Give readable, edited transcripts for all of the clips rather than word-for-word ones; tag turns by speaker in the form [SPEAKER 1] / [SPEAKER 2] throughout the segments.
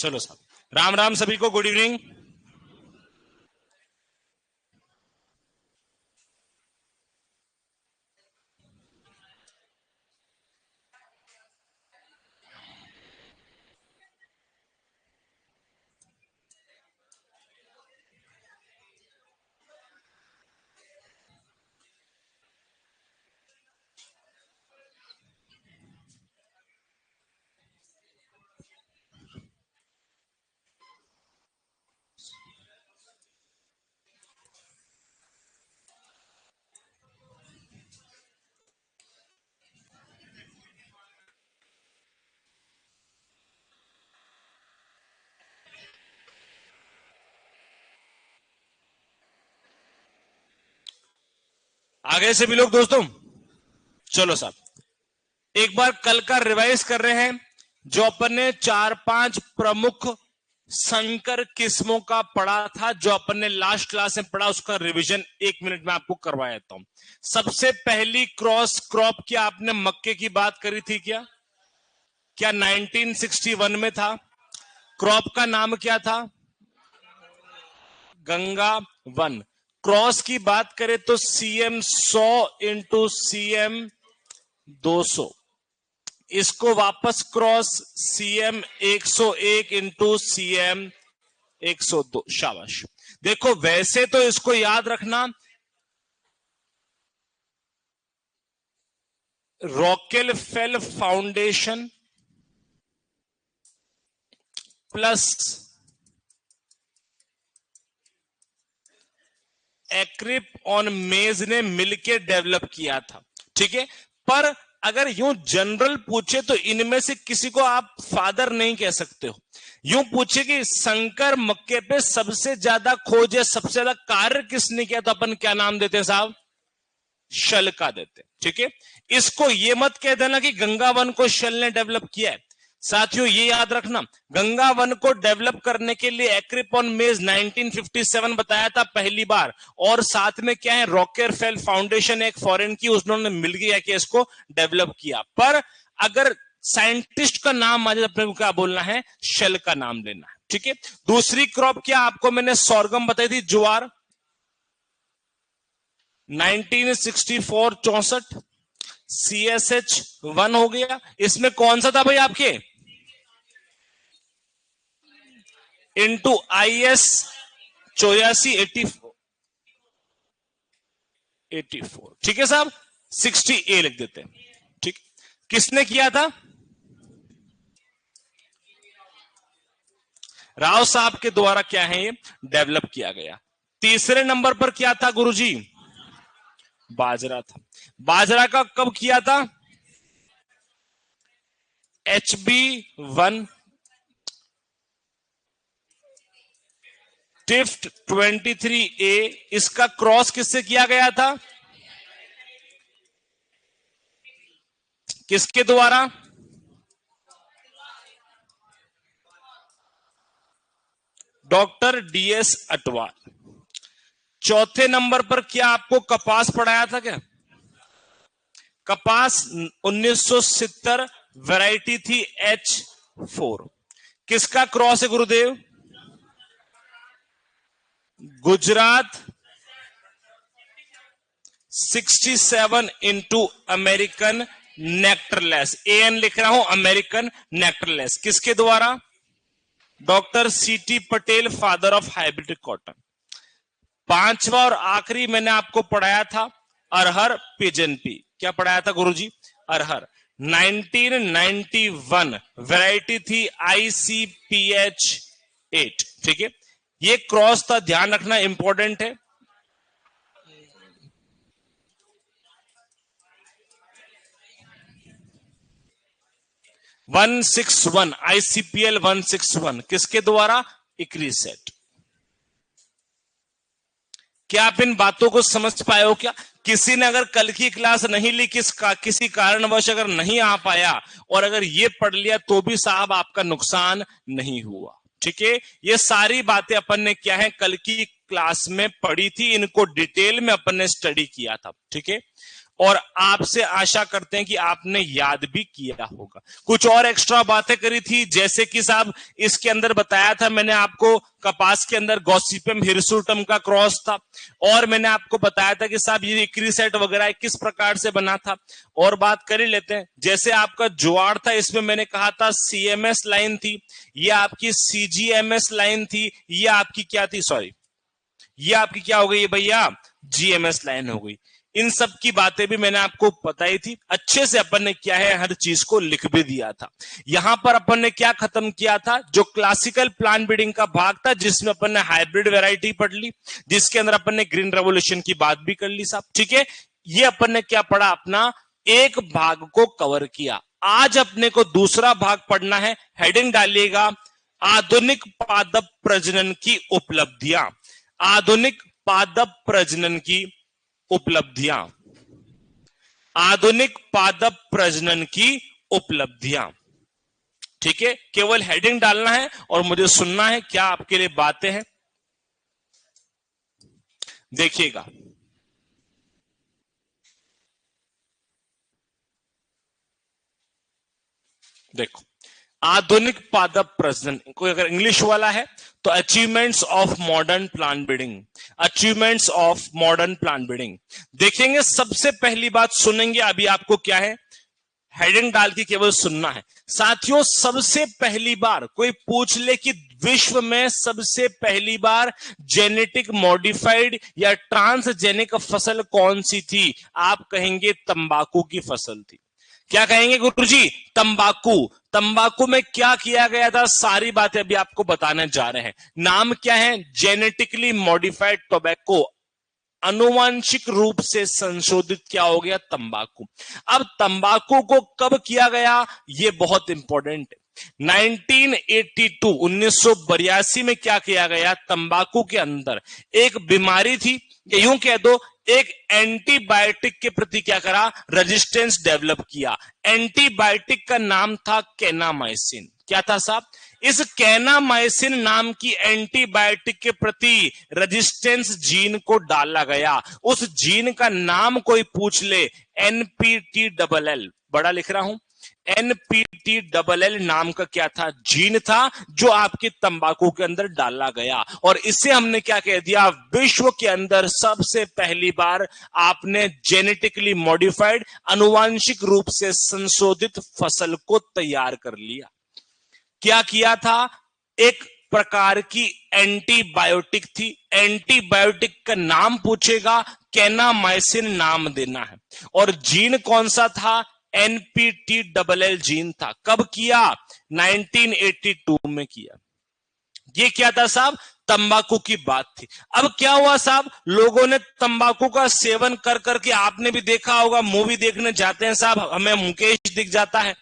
[SPEAKER 1] चलो साहब, राम राम सभी को, गुड इवनिंग। आगे से भी लोग दोस्तों, चलो साहब, एक बार कल का रिवाइज कर रहे हैं। जो अपन ने 4-5 प्रमुख संकर किस्मों का पढ़ा था, जो अपन ने लास्ट क्लास में पढ़ा, उसका रिवीजन 1 मिनट में आपको करवा देता हूं। सबसे पहली क्रॉस क्रॉप क्या आपने मक्के की बात करी थी? क्या 1961 में था? क्रॉप का नाम क्या था? गंगा वन। क्रॉस की बात करें तो CM 100 इंटू CM 200, इसको वापस क्रॉस CM 101 इंटू CM 102। शाबाश। देखो वैसे तो इसको याद रखना, रॉकेलफेल फाउंडेशन प्लस एक्रिप ऑन मेज ने मिलकर डेवलप किया था, ठीक है। पर अगर यूं जनरल पूछे तो इनमें से किसी को आप फादर नहीं कह सकते हो। यूं पूछे कि संकर मक्के पे सबसे ज्यादा खोज या सबसे ज्यादा कार्य किसने किया, तो अपन क्या नाम देते हैं साहब? शल का देते, ठीक है। इसको ये मत कह देना कि गंगा वन को शल ने डेवलप किया है। साथियों ये याद रखना, गंगा वन को डेवलप करने के लिए एक्रिप ऑन मेज 1957 बताया था पहली बार, और साथ में क्या है, रॉकेलफेल फाउंडेशन एक फॉरेन की, उन्होंने मिल गया कि इसको डेवलप किया। पर अगर साइंटिस्ट का नाम आज अपने को क्या बोलना है? शल का नाम लेना है, ठीक है। दूसरी क्रॉप क्या आपको मैंने सौरगम बताई थी, ज्वार। 1964-64 CSH 1 हो गया। इसमें कौन सा था भाई आपके? इंटू IS 84, ठीक है साहब। 60A लिख देते हैं, ठीक। किसने किया था? राव साहब के द्वारा क्या है, ये डेवलप किया गया। तीसरे नंबर पर क्या था गुरुजी? बाजरा था। बाजरा का कब किया था? HB1 टिफ्ट 23A, इसका क्रॉस किससे किया गया था? किसके द्वारा? Doctor DS Atwal. चौथे नंबर पर क्या आपको कपास पढ़ाया था? क्या कपास 1970 वैरायटी थी H4। किसका क्रॉस है गुरुदेव? Gujarat 67 into American nectarless. AN लिख रहा हूं, अमेरिकन नेक्टरलेस। किसके द्वारा? Doctor CT Patel, father of hybrid cotton. पांचवा और आखिरी मैंने आपको पढ़ाया था अरहर पिजन पी। क्या पढ़ाया था गुरुजी? अरहर। 1991 वैरायटी थी ICPH 8, ठीक है। ये क्रॉस था, ध्यान रखना, इंपॉर्टेंट है। ICPL 161 किसके द्वारा? इक्री सेट। क्या आप इन बातों को समझ पाए हो? क्या किसी ने अगर कल की क्लास नहीं ली, किसी कारणवश अगर नहीं आ पाया, और अगर ये पढ़ लिया तो भी साहब आपका नुकसान नहीं हुआ, ठीक है। ये सारी बातें अपन ने क्या है, कल की क्लास में पढ़ी थी, इनको डिटेल में अपन ने स्टडी किया था, ठीक है। और आपसे आशा करते हैं कि आपने याद भी किया होगा। कुछ और एक्स्ट्रा बातें करी थी, जैसे कि साहब इसके अंदर बताया था मैंने आपको कपास के अंदर गॉसिपियम हिरसुटम का क्रॉस था, और मैंने आपको बताया था कि साहब ये क्रीसेट वगैरह किस प्रकार से बना था। और बात कर ही लेते हैं, जैसे आपका ज्वार था, इसमें मैंने कहा था सीएमएस लाइन थी, ये आपकी सीजीएमएस लाइन थी, ये आपकी क्या थी, सॉरी ये आपकी क्या हो गई भैया, जीएमएस लाइन हो गई। इन सब की बातें भी मैंने आपको बताई थी। अच्छे से अपन ने क्या है, हर चीज को लिख भी दिया था। यहां पर अपन ने क्या खत्म किया था, जो क्लासिकल प्लांट ब्रीडिंग का भाग था, जिसमें अपन ने हाइब्रिड वैरायटी पढ़ ली, जिसके अंदर अपन ने ग्रीन रेवोल्यूशन की बात भी कर ली साहब, ठीक है। ये अपन ने क्या पढ़ा, अपना एक भाग को कवर किया। आज अपने को दूसरा भाग पढ़ना है। हेडिंग डालिएगा, आधुनिक पादप प्रजनन की उपलब्धियां। आधुनिक पादप प्रजनन की उपलब्धियां, आधुनिक पादप प्रजनन की उपलब्धियां, ठीक है। केवल हेडिंग डालना है और मुझे सुनना है क्या आपके लिए बातें हैं। देखिएगा, देखो, आधुनिक पादप प्रजनन, कोई अगर इंग्लिश वाला है तो achievements of modern plant breeding, achievements of modern plant breeding देखेंगे। सबसे पहली बात सुनेंगे, अभी आपको क्या है, हेडिंग डाल के केवल सुनना है साथियों। सबसे पहली बार कोई पूछ ले कि विश्व में सबसे पहली बार जेनेटिक मॉडिफाइड या ट्रांसजेनिक फसल कौन सी थी, आप कहेंगे तंबाकू की फसल थी। क्या कहेंगे गुरुजी, तंबाकू। तंबाकू में क्या किया गया था, सारी बातें अभी आपको बताने जा रहे हैं। नाम क्या है, जेनेटिकली मॉडिफाइड टोबैको, अनुवांशिक रूप से संशोधित क्या हो गया, तंबाकू। अब तंबाकू को कब किया गया, ये बहुत इंपॉर्टेंट है। 1982 1982 में क्या किया गया, तंबाकू के अंदर एक बीमारी थी, यूं कह दो एक एंटीबायोटिक के प्रति क्या करा, रेजिस्टेंस डेवलप किया। एंटीबायोटिक का नाम था कैनामाइसिन। क्या था साहब, इस कैनामाइसिन नाम की एंटीबायोटिक के प्रति रेजिस्टेंस जीन को डाला गया। उस जीन का नाम कोई पूछ ले, NPTLL, बड़ा लिख रहा हूं, NPTLL नाम का क्या था, जीन था, जो आपके तंबाकू के अंदर डाला गया। और इसे हमने क्या कह दिया, विश्व के अंदर सबसे पहली बार आपने जेनेटिकली मॉडिफाइड, अनुवांशिक रूप से संशोधित फसल को तैयार कर लिया। क्या किया था, एक प्रकार की एंटीबायोटिक थी। एंटीबायोटिक का नाम पूछेगा, कैनामाइसिन नाम देना है। और जीन कौन सा था, NPTLL जीन था। कब किया, 1982 में किया। ये क्या था साहब, तंबाकू की बात थी। अब क्या हुआ साहब, लोगों ने तंबाकू का सेवन कर करके, आपने भी देखा होगा, मूवी देखने जाते हैं साहब, हमें मुकेश दिख जाता है,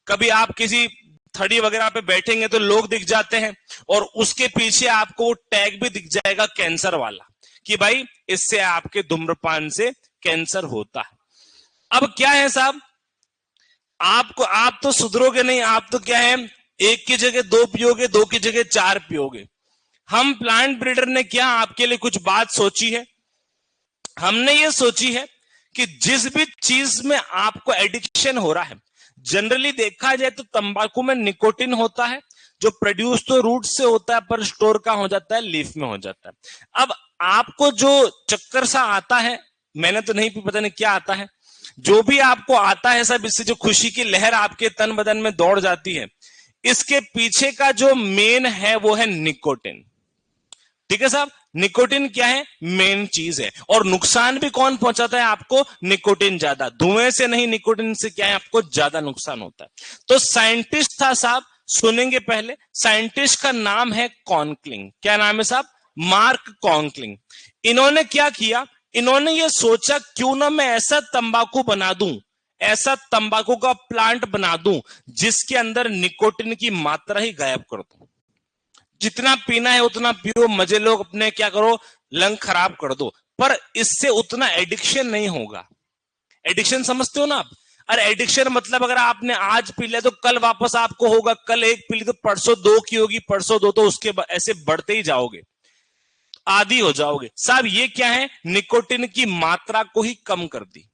[SPEAKER 1] कभी आप किसी थड़ी वगैरह पे बैठेंगे तो लोग दिख जाते हैं, और उसके पीछे आपको वो टैग भी दिख जाएगा कैंसर वाला, कि भाई इससे आपके धूम्रपान से कैंसर होता है। अब क्या है साहब, आपको, आप तो सुधरोगे नहीं, आप तो क्या है, एक की जगह दो पियोगे, दो की जगह चार पियोगे। हम प्लांट ब्रीडर ने क्या आपके लिए कुछ बात सोची है, हमने ये सोची है कि जिस भी चीज में आपको एडिक्शन हो रहा है, जनरली देखा जाए तो तंबाकू में निकोटिन होता है, जो प्रोड्यूस तो रूट से होता है पर स्टोर का हो जाता है, लीफ में हो जाता है। अब आपको जो चक्कर सा आता है, मैंने तो नहीं, पता नहीं क्या आता है, जो भी आपको आता है सब, इससे जो खुशी की लहर आपके तन बदन में दौड़ जाती है, इसके पीछे का जो मेन है वो है निकोटिन। ठीक है साहब, निकोटिन क्या है, मेन चीज है। और नुकसान भी कौन पहुंचाता है आपको, निकोटिन ज्यादा। धुएं से नहीं, निकोटिन से क्या है, आपको ज्यादा नुकसान होता है। तो साइंटिस्ट था साहब, सुनेंगे पहले, साइंटिस्ट का नाम है कॉन्कलिंग। क्या नाम है साहब, मार्क कॉन्कलिंग। इन्होंने क्या किया, इन्होंने ये सोचा क्यों ना मैं ऐसा तंबाकू बना दूं, ऐसा तंबाकू का प्लांट बना दूं जिसके अंदर निकोटिन की मात्रा ही गायब कर दूं। जितना पीना है उतना पियो, मजे लो, अपने क्या करो, लंग खराब कर दो, पर इससे उतना एडिक्शन नहीं होगा। एडिक्शन समझते हो ना आप, अरे एडिक्शन मतलब अगर आपने आज पी लिया तो कल वापस आपको होगा, कल एक पी ली तो परसों दो की होगी, परसों दो, तो उसके ऐसे बढ़ते ही जाओगे, आदी हो जाओगे। साहब ये क्या है, निकोटिन की मात्रा को ही कम कर दी।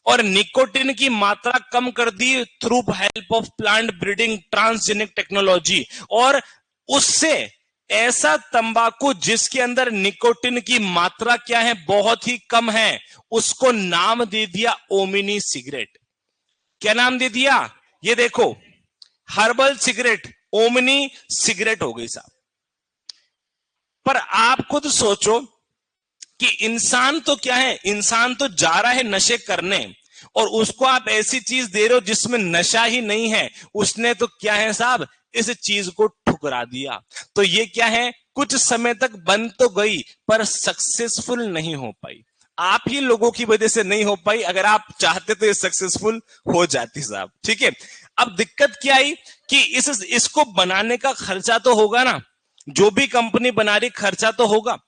[SPEAKER 1] और निकोटिन की मात्रा कम कर दी through help of plant breeding transgenic technology, और उससे ऐसा तंबाकू जिसके अंदर निकोटिन की मात्रा क्या है, बहुत ही कम है, उसको नाम दे दिया ओमिनी सिगरेट। क्या नाम दे दिया? ये देखो, हर्बल सिगरेट ओमिनी सिगरेट हो गई साहब। पर आप खुद सोचो कि इंसान तो क्या है, इंसान तो जा रहा है नशे करने, और उसको आप ऐसी चीज दे रहे हो जिसमें नशा ही नहीं है। उसने तो क्या है साहब, इस चीज को ठुकरा दिया। तो ये क्या है, कुछ समय तक बन तो गई पर सक्सेसफुल नहीं हो पाई। आप ही लोगों की वजह से नहीं हो पाई, अगर आप चाहते तो ये सक्सेसफुल हो जाती साहब। ठीक है, अब दिक्कत क्या आई कि इसको बनाने का खर्चा तो होगा ना, जो भी कंपनी बना रही खर्चा तो होगा।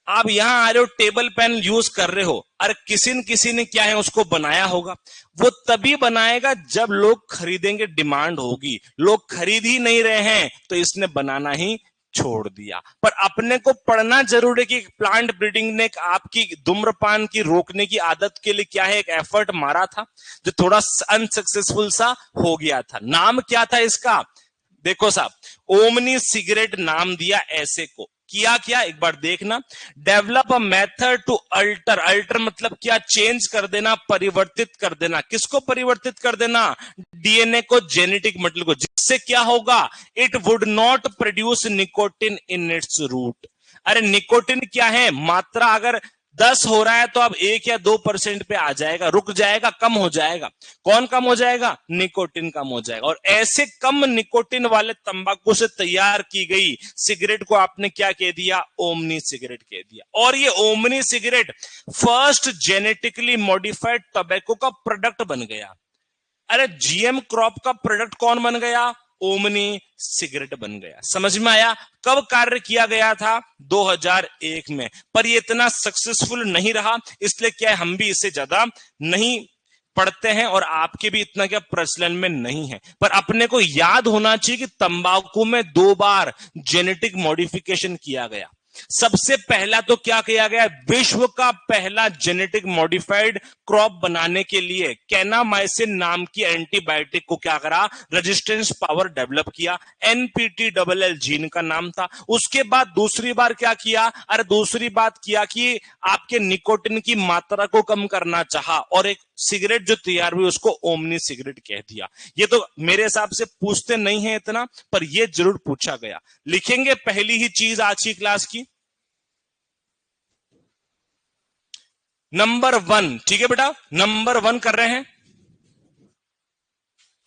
[SPEAKER 1] आप यहां आ रहे हो, टेबल पेन यूज कर रहे हो, अरे किसी ने क्या है उसको बनाया होगा। वो तभी बनाएगा जब लोग खरीदेंगे, डिमांड होगी। लोग खरीद ही नहीं रहे हैं तो इसने बनाना ही छोड़ दिया। पर अपने को पढ़ना जरूर है कि प्लांट ब्रीडिंग ने आपकी धूम्रपान की रोकने की आदत के लिए क्या है, एक एफर्ट मारा था जो थोड़ा अनसक्सेसफुल सा हो गया था। नाम क्या था इसका? देखो साहब, ओमनी सिगरेट नाम दिया ऐसे को। किया क्या, एक बार देखना, develop a method to alter. Alter मतलब क्या, चेंज कर देना, परिवर्तित कर देना। किसको परिवर्तित कर देना? डीएनए को, जेनेटिक मटेरियल को, जिससे क्या होगा, it would not produce nicotine in its root. अरे निकोटिन क्या है, मात्रा अगर 10 हो रहा है तो अब 1 या 2% पे आ जाएगा, रुक जाएगा, कम हो जाएगा। कौन कम हो जाएगा? निकोटिन कम हो जाएगा। और ऐसे कम निकोटिन वाले तंबाकू से तैयार की गई सिगरेट को आपने क्या कह दिया? ओमनी सिगरेट कह दिया। और ये omni cigarette first genetically modified tobacco का प्रोडक्ट बन गया। अरे जीएम क्रॉप का प्रोडक्ट कौन बन गया? ओमनी सिगरेट बन गया। समझ में आया? कब कार्य किया गया था? 2001 में। पर ये इतना सक्सेसफुल नहीं रहा, इसलिए क्या हम भी इससे ज्यादा नहीं पढ़ते हैं और आपके भी इतना क्या प्रचलन में नहीं है। पर अपने को याद होना चाहिए कि तंबाकू में 2 बार जेनेटिक मॉडिफिकेशन किया गया। सबसे पहला तो क्या किया गया? विश्व का पहला जेनेटिक मॉडिफाइड क्रॉप बनाने के लिए कैनामाइसिन नाम की एंटीबायोटिक को क्या करा? रेजिस्टेंस पावर डेवलप किया। NPTLL जीन का नाम था। उसके बाद दूसरी बार क्या किया? अरे दूसरी बात किया कि आपके निकोटिन की मात्रा को कम करना चाहा और एक सिगरेट जो तैयार हुई उसको ओमनी सिगरेट कह दिया। ये तो मेरे हिसाब से पूछते नहीं है इतना, पर ये जरूर पूछा गया। लिखेंगे पहली ही चीज आज की क्लास की, नंबर 1। ठीक है बेटा, नंबर 1 कर रहे हैं।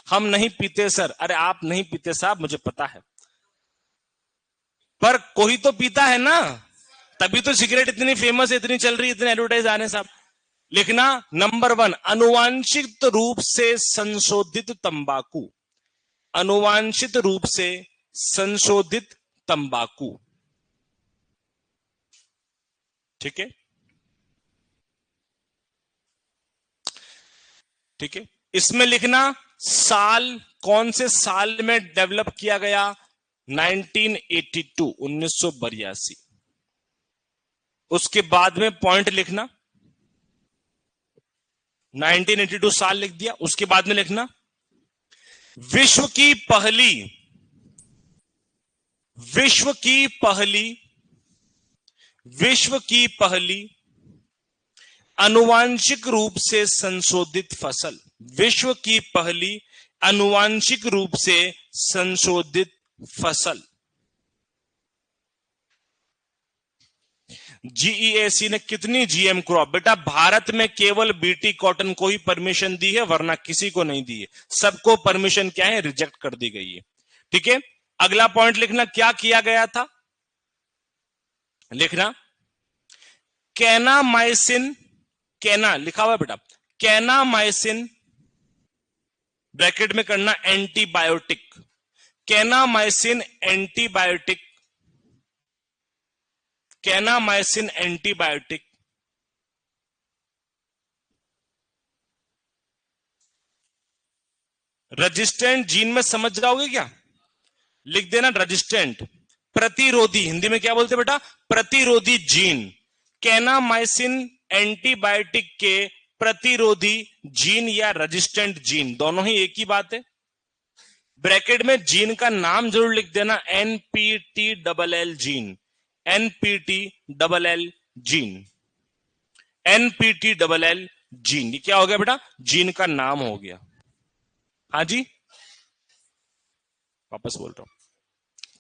[SPEAKER 1] हम नहीं पीते सर। अरे आप नहीं पीते साहब, मुझे पता है, पर कोई तो पीता है ना, तभी तो सिगरेट इतनी फेमस, इतनी चल रही, इतने एडवर्टाइज आने साहब। लिखना नंबर 1, अनुवांशिक रूप से संशोधित तंबाकू। अनुवांशित रूप से संशोधित तंबाकू। ठीक है, ठीक है। इसमें लिखना साल, कौन से साल में डेवलप किया गया? 1982, 1982। उसके बाद में पॉइंट लिखना, 1982 साल लिख दिया। उसके बाद में लिखना विश्व की पहली, विश्व की पहली, विश्व की पहली अनुवांशिक रूप से संशोधित फसल। विश्व की पहली अनुवांशिक रूप से संशोधित फसल। जीईएसी ने कितनी जीएम क्रॉप? बेटा भारत में केवल बीटी कॉटन को ही परमिशन दी है, वरना किसी को नहीं दी है। सबको परमिशन क्या है? रिजेक्ट कर दी गई है। ठीक है, अगला पॉइंट लिखना, क्या किया गया था? लिखना कैनामाइसिन, कैना लिखा हुआ है बेटा, कैनामाइसिन ब्रैकेट में करना antibiotic, kanamycin antibiotic, kanamycin antibiotic resistant gene में समझ जाओगे क्या? लिख देना रेजिस्टेंट, प्रतिरोधी। हिंदी में क्या बोलते बेटा? प्रतिरोधी जीन। कैनामाइसिन एंटीबायोटिक के प्रतिरोधी जीन या रेजिस्टेंट जीन, दोनों ही एक ही बात है। ब्रैकेट में जीन का नाम जरूर लिख देना, NPTLL gene, NPTLL gene, NPTLL gene. ये क्या हो गया बेटा? जीन का नाम हो गया। हाँ जी, वापस बोल रहा हूं,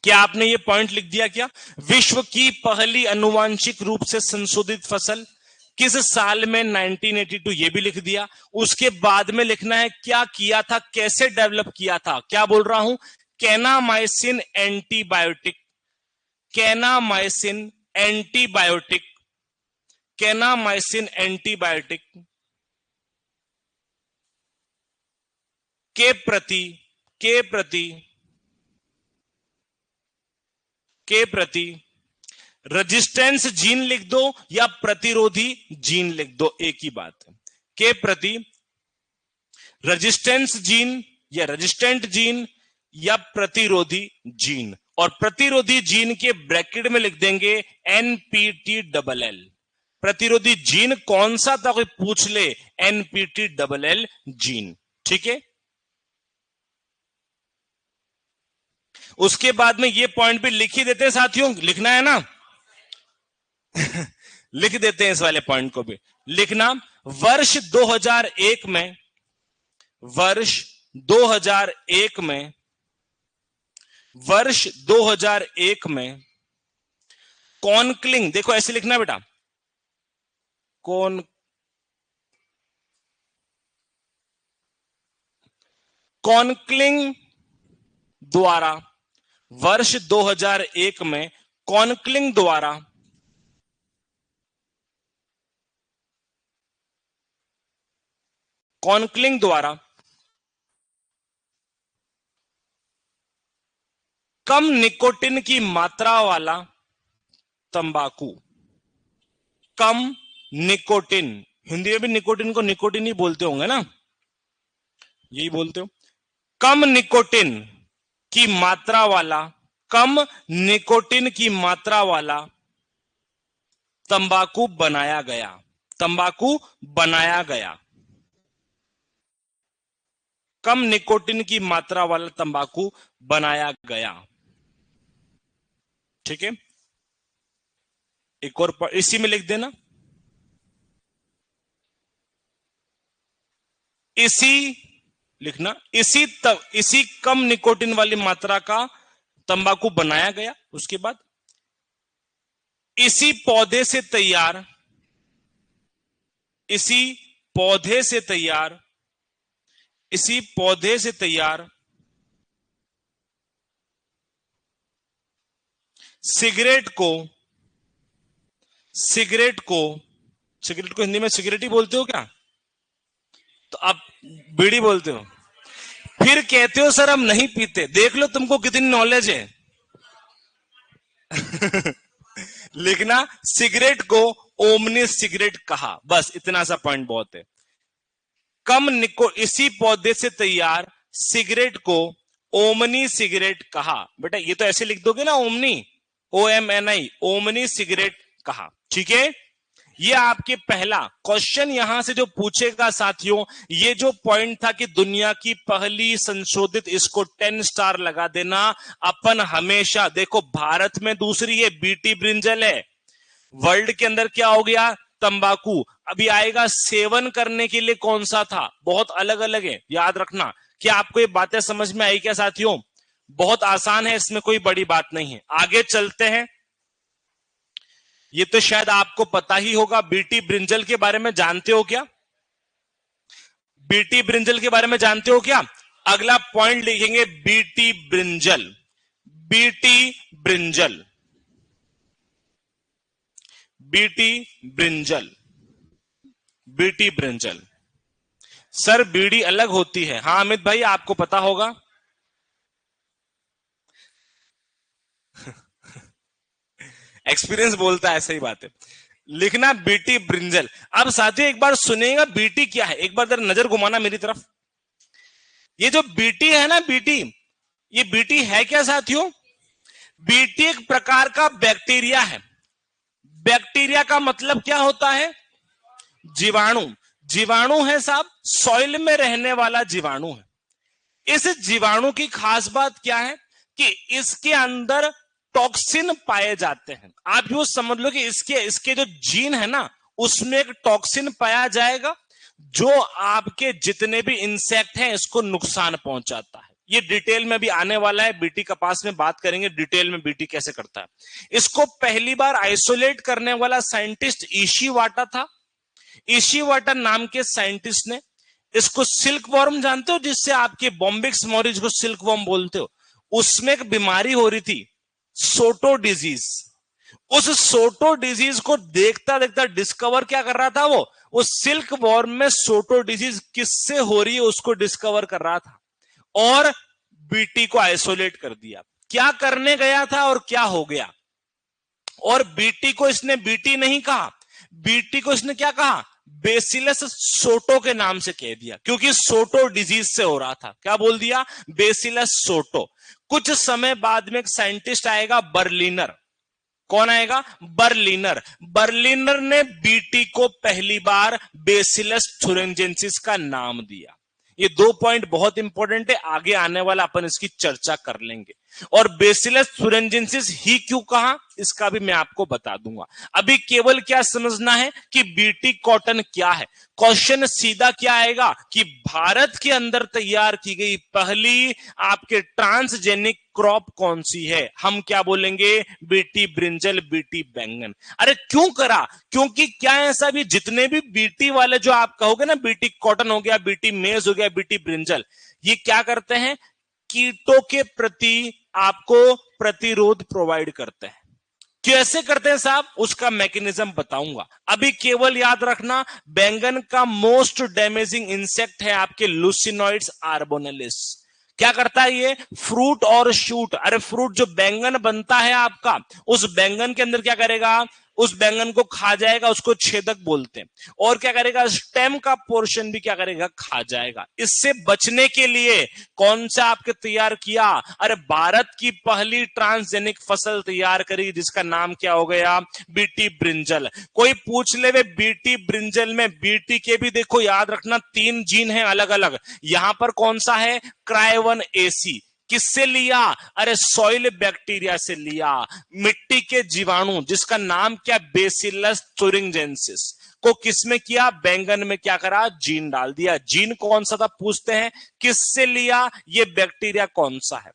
[SPEAKER 1] क्या आपने ये पॉइंट लिख दिया? क्या विश्व की पहली अनुवांशिक रूप से संशोधित फसल किस साल में? 1982, ये भी लिख दिया। उसके बाद में लिखना है क्या किया था, कैसे डेवलप किया था। क्या बोल रहा हूं? Kanamycin antibiotic, kanamycin antibiotic, kanamycin antibiotic के प्रति रेजिस्टेंस जीन लिख दो या प्रतिरोधी जीन लिख दो, एक ही बात है। के प्रति रेजिस्टेंस जीन या रेजिस्टेंट जीन या प्रतिरोधी जीन, और प्रतिरोधी जीन के ब्रैकेट में लिख देंगे NPTLL। प्रतिरोधी जीन कौन सा था, कोई पूछ ले, NPTLL जीन, ठीक है। उसके बाद में ये पॉइंट भी लिख ही देते हैं साथियों, लिखना है ना लिख देते हैं इस वाले पॉइंट को भी लिखना। वर्ष 2001 में, वर्ष 2001 में, वर्ष 2001 में कॉन्क्लिंग, देखो ऐसे लिखना बेटा, कॉन्क्लिंग द्वारा, वर्ष 2001 में कॉन्क्लिंग द्वारा कम निकोटिन की मात्रा वाला तंबाकू, कम निकोटिन, हिंदी में भी निकोटिन को निकोटिन ही बोलते होंगे ना, यही बोलते हो। कम निकोटिन की मात्रा वाला, कम निकोटिन की मात्रा वाला तंबाकू बनाया गया, तंबाकू बनाया गया, कम निकोटिन की मात्रा वाला तंबाकू बनाया गया, ठीक है। एक और इसी में लिख देना, इसी लिखना, इसी कम निकोटिन वाली मात्रा का तंबाकू बनाया गया। उसके बाद इसी पौधे से तैयार, इसी पौधे से तैयार, इसी पौधे से तैयार सिगरेट को हिंदी में सिगरेट ही बोलते हो क्या? तो आप बीड़ी बोलते हो, फिर कहते हो सर हम नहीं पीते। देख लो तुमको कितनी नॉलेज है लिखना, सिगरेट को ओमनी सिगरेट कहा, बस इतना सा पॉइंट बहुत है। इसी पौधे से तैयार सिगरेट को ओमनी सिगरेट कहा। बेटा ये तो ऐसे लिख दोगे ना, ओमनी, OMNI, ओमनी सिगरेट कहा, ठीक है। ये आपके पहला क्वेश्चन यहां से जो पूछेगा साथियों, ये जो पॉइंट था कि दुनिया की पहली संशोधित, इसको 10 स्टार लगा देना। अपन हमेशा देखो, भारत में दूसरी है बीटी ब्रिंजल है, वर्ल्ड के अंदर क्या हो गया, तंबाकू। अभी आएगा सेवन करने के लिए कौन सा था, बहुत अलग अलग है, याद रखना। क्या आपको ये बातें समझ में आई क्या साथियों? बहुत आसान है, इसमें कोई बड़ी बात नहीं है। आगे चलते हैं। ये तो शायद आपको पता ही होगा, बीटी ब्रिंजल के बारे में जानते हो क्या? बीटी ब्रिंजल के बारे में जानते हो क्या? अगला पॉइंट लिखेंगे BT brinjal, BT brinjal, BT brinjal, BT brinjal. Sir बीड़ी अलग होती है, हाँ अमित भाई आपको पता होगा एक्सपीरियंस बोलता है, सही बात है। लिखना बीटी ब्रिंजल। अब साथियों एक बार सुनिएगा बीटी क्या है, एक बार नजर घुमाना मेरी तरफ। ये जो बीटी है ना, बीटी, ये बीटी है क्या साथियों? बीटी एक प्रकार का बैक्टीरिया है। बैक्टीरिया का मतलब क्या होता है? जीवाणु। जीवाणु है साहब, सॉइल में रहने वाला जीवाणु है। इस जीवाणु की खास बात क्या है कि इसके अंदर टॉक्सिन पाए जाते हैं। आप यूं समझ लो कि इसके जो जीन है ना, उसमें एक टॉक्सिन पाया जाएगा जो आपके जितने भी इंसेक्ट हैं इसको नुकसान पहुंचाता है। ये डिटेल में भी आने वाला है, बीटी कपास में बात करेंगे डिटेल में बीटी कैसे करता है। इसको पहली बार आइसोलेट करने वाला साइंटिस्ट इशिवाटा था। इशिवाटा नाम के साइंटिस्ट ने इसको सिल्क वॉर्म, जानते हो जिससे आपके बॉम्बिक्स मॉरिज को सिल्क वॉर्म बोलते हो, उसमें एक बीमारी हो रही थी सोटो डिजीज। उस सोटो डिजीज को देखता देखता डिस्कवर क्या कर रहा था, वो सिल्क वॉर्म में सोटो डिजीज किससे हो रही है उसको डिस्कवर कर रहा था और बीटी को आइसोलेट कर दिया। क्या करने गया था और क्या हो गया। और बीटी को इसने बीटी नहीं कहा, बीटी को इसने क्या कहा, बेसिलस सोटो के नाम से कह दिया, क्योंकि सोटो डिजीज से हो रहा था। क्या बोल दिया, बेसिलस सोटो। कुछ समय बाद में एक साइंटिस्ट आएगा बर्लिनर। कौन आएगा, बर्लिनर। बर्लिनर ने बीटी को पहली बार बेसिलस थुरिंजेंसिस का नाम दिया। ये 2 पॉइंट बहुत इंपॉर्टेंट है, आगे आने वाला अपन इसकी चर्चा कर लेंगे। और बेसिलस थुरिंजेंसिस ही क्यों कहा इसका भी मैं आपको बता दूंगा। अभी केवल क्या समझना है कि बीटी कॉटन क्या है। क्वेश्चन सीधा क्या आएगा कि भारत के अंदर तैयार की गई पहली आपके ट्रांसजेनिक क्रॉप कौन सी है। हम क्या बोलेंगे, बीटी ब्रिंजल, बीटी बैंगन। अरे क्यों करा, क्योंकि क्या है ऐसा भी, जितने भी बीटी वाले जो आप कहोगे ना, बीटी कॉटन हो गया, बीटी मेज हो गया, बीटी ब्रिंजल, ये क्या करते हैं, कीटों के प्रति आपको प्रतिरोध प्रोवाइड करते हैं। कैसे करते हैं साहब, उसका मैकेनिज्म बताऊंगा। अभी केवल याद रखना, बैंगन का मोस्ट डैमेजिंग इंसेक्ट है आपके लूसिनॉइड्स आर्बोनेलिस। क्या करता है ये, फ्रूट और शूट। अरे फ्रूट जो बैंगन बनता है आपका, उस बैंगन के अंदर क्या करेगा, उस बैंगन को खा जाएगा, उसको छेदक बोलते हैं। और क्या करेगा, स्टेम का पोर्शन भी क्या करेगा, खा जाएगा। इससे बचने के लिए कौन सा आपके तैयार किया, अरे भारत की पहली ट्रांसजेनिक फसल तैयार करी जिसका नाम क्या हो गया, बीटी ब्रिंजल। कोई पूछ ले वे बीटी ब्रिंजल में बीटी के भी देखो याद रखना 3 जीन है अलग अलग। यहां पर कौन सा है, क्राइवन एसी। किससे लिया, अरे सॉइल बैक्टीरिया से लिया, मिट्टी के जीवाणु जिसका नाम क्या, बेसिलस थुरिंजेंसिस को किसमें किया, बैंगन में क्या करा, जीन डाल दिया। जीन कौन सा था पूछते हैं, किससे लिया, ये बैक्टीरिया कौन सा है,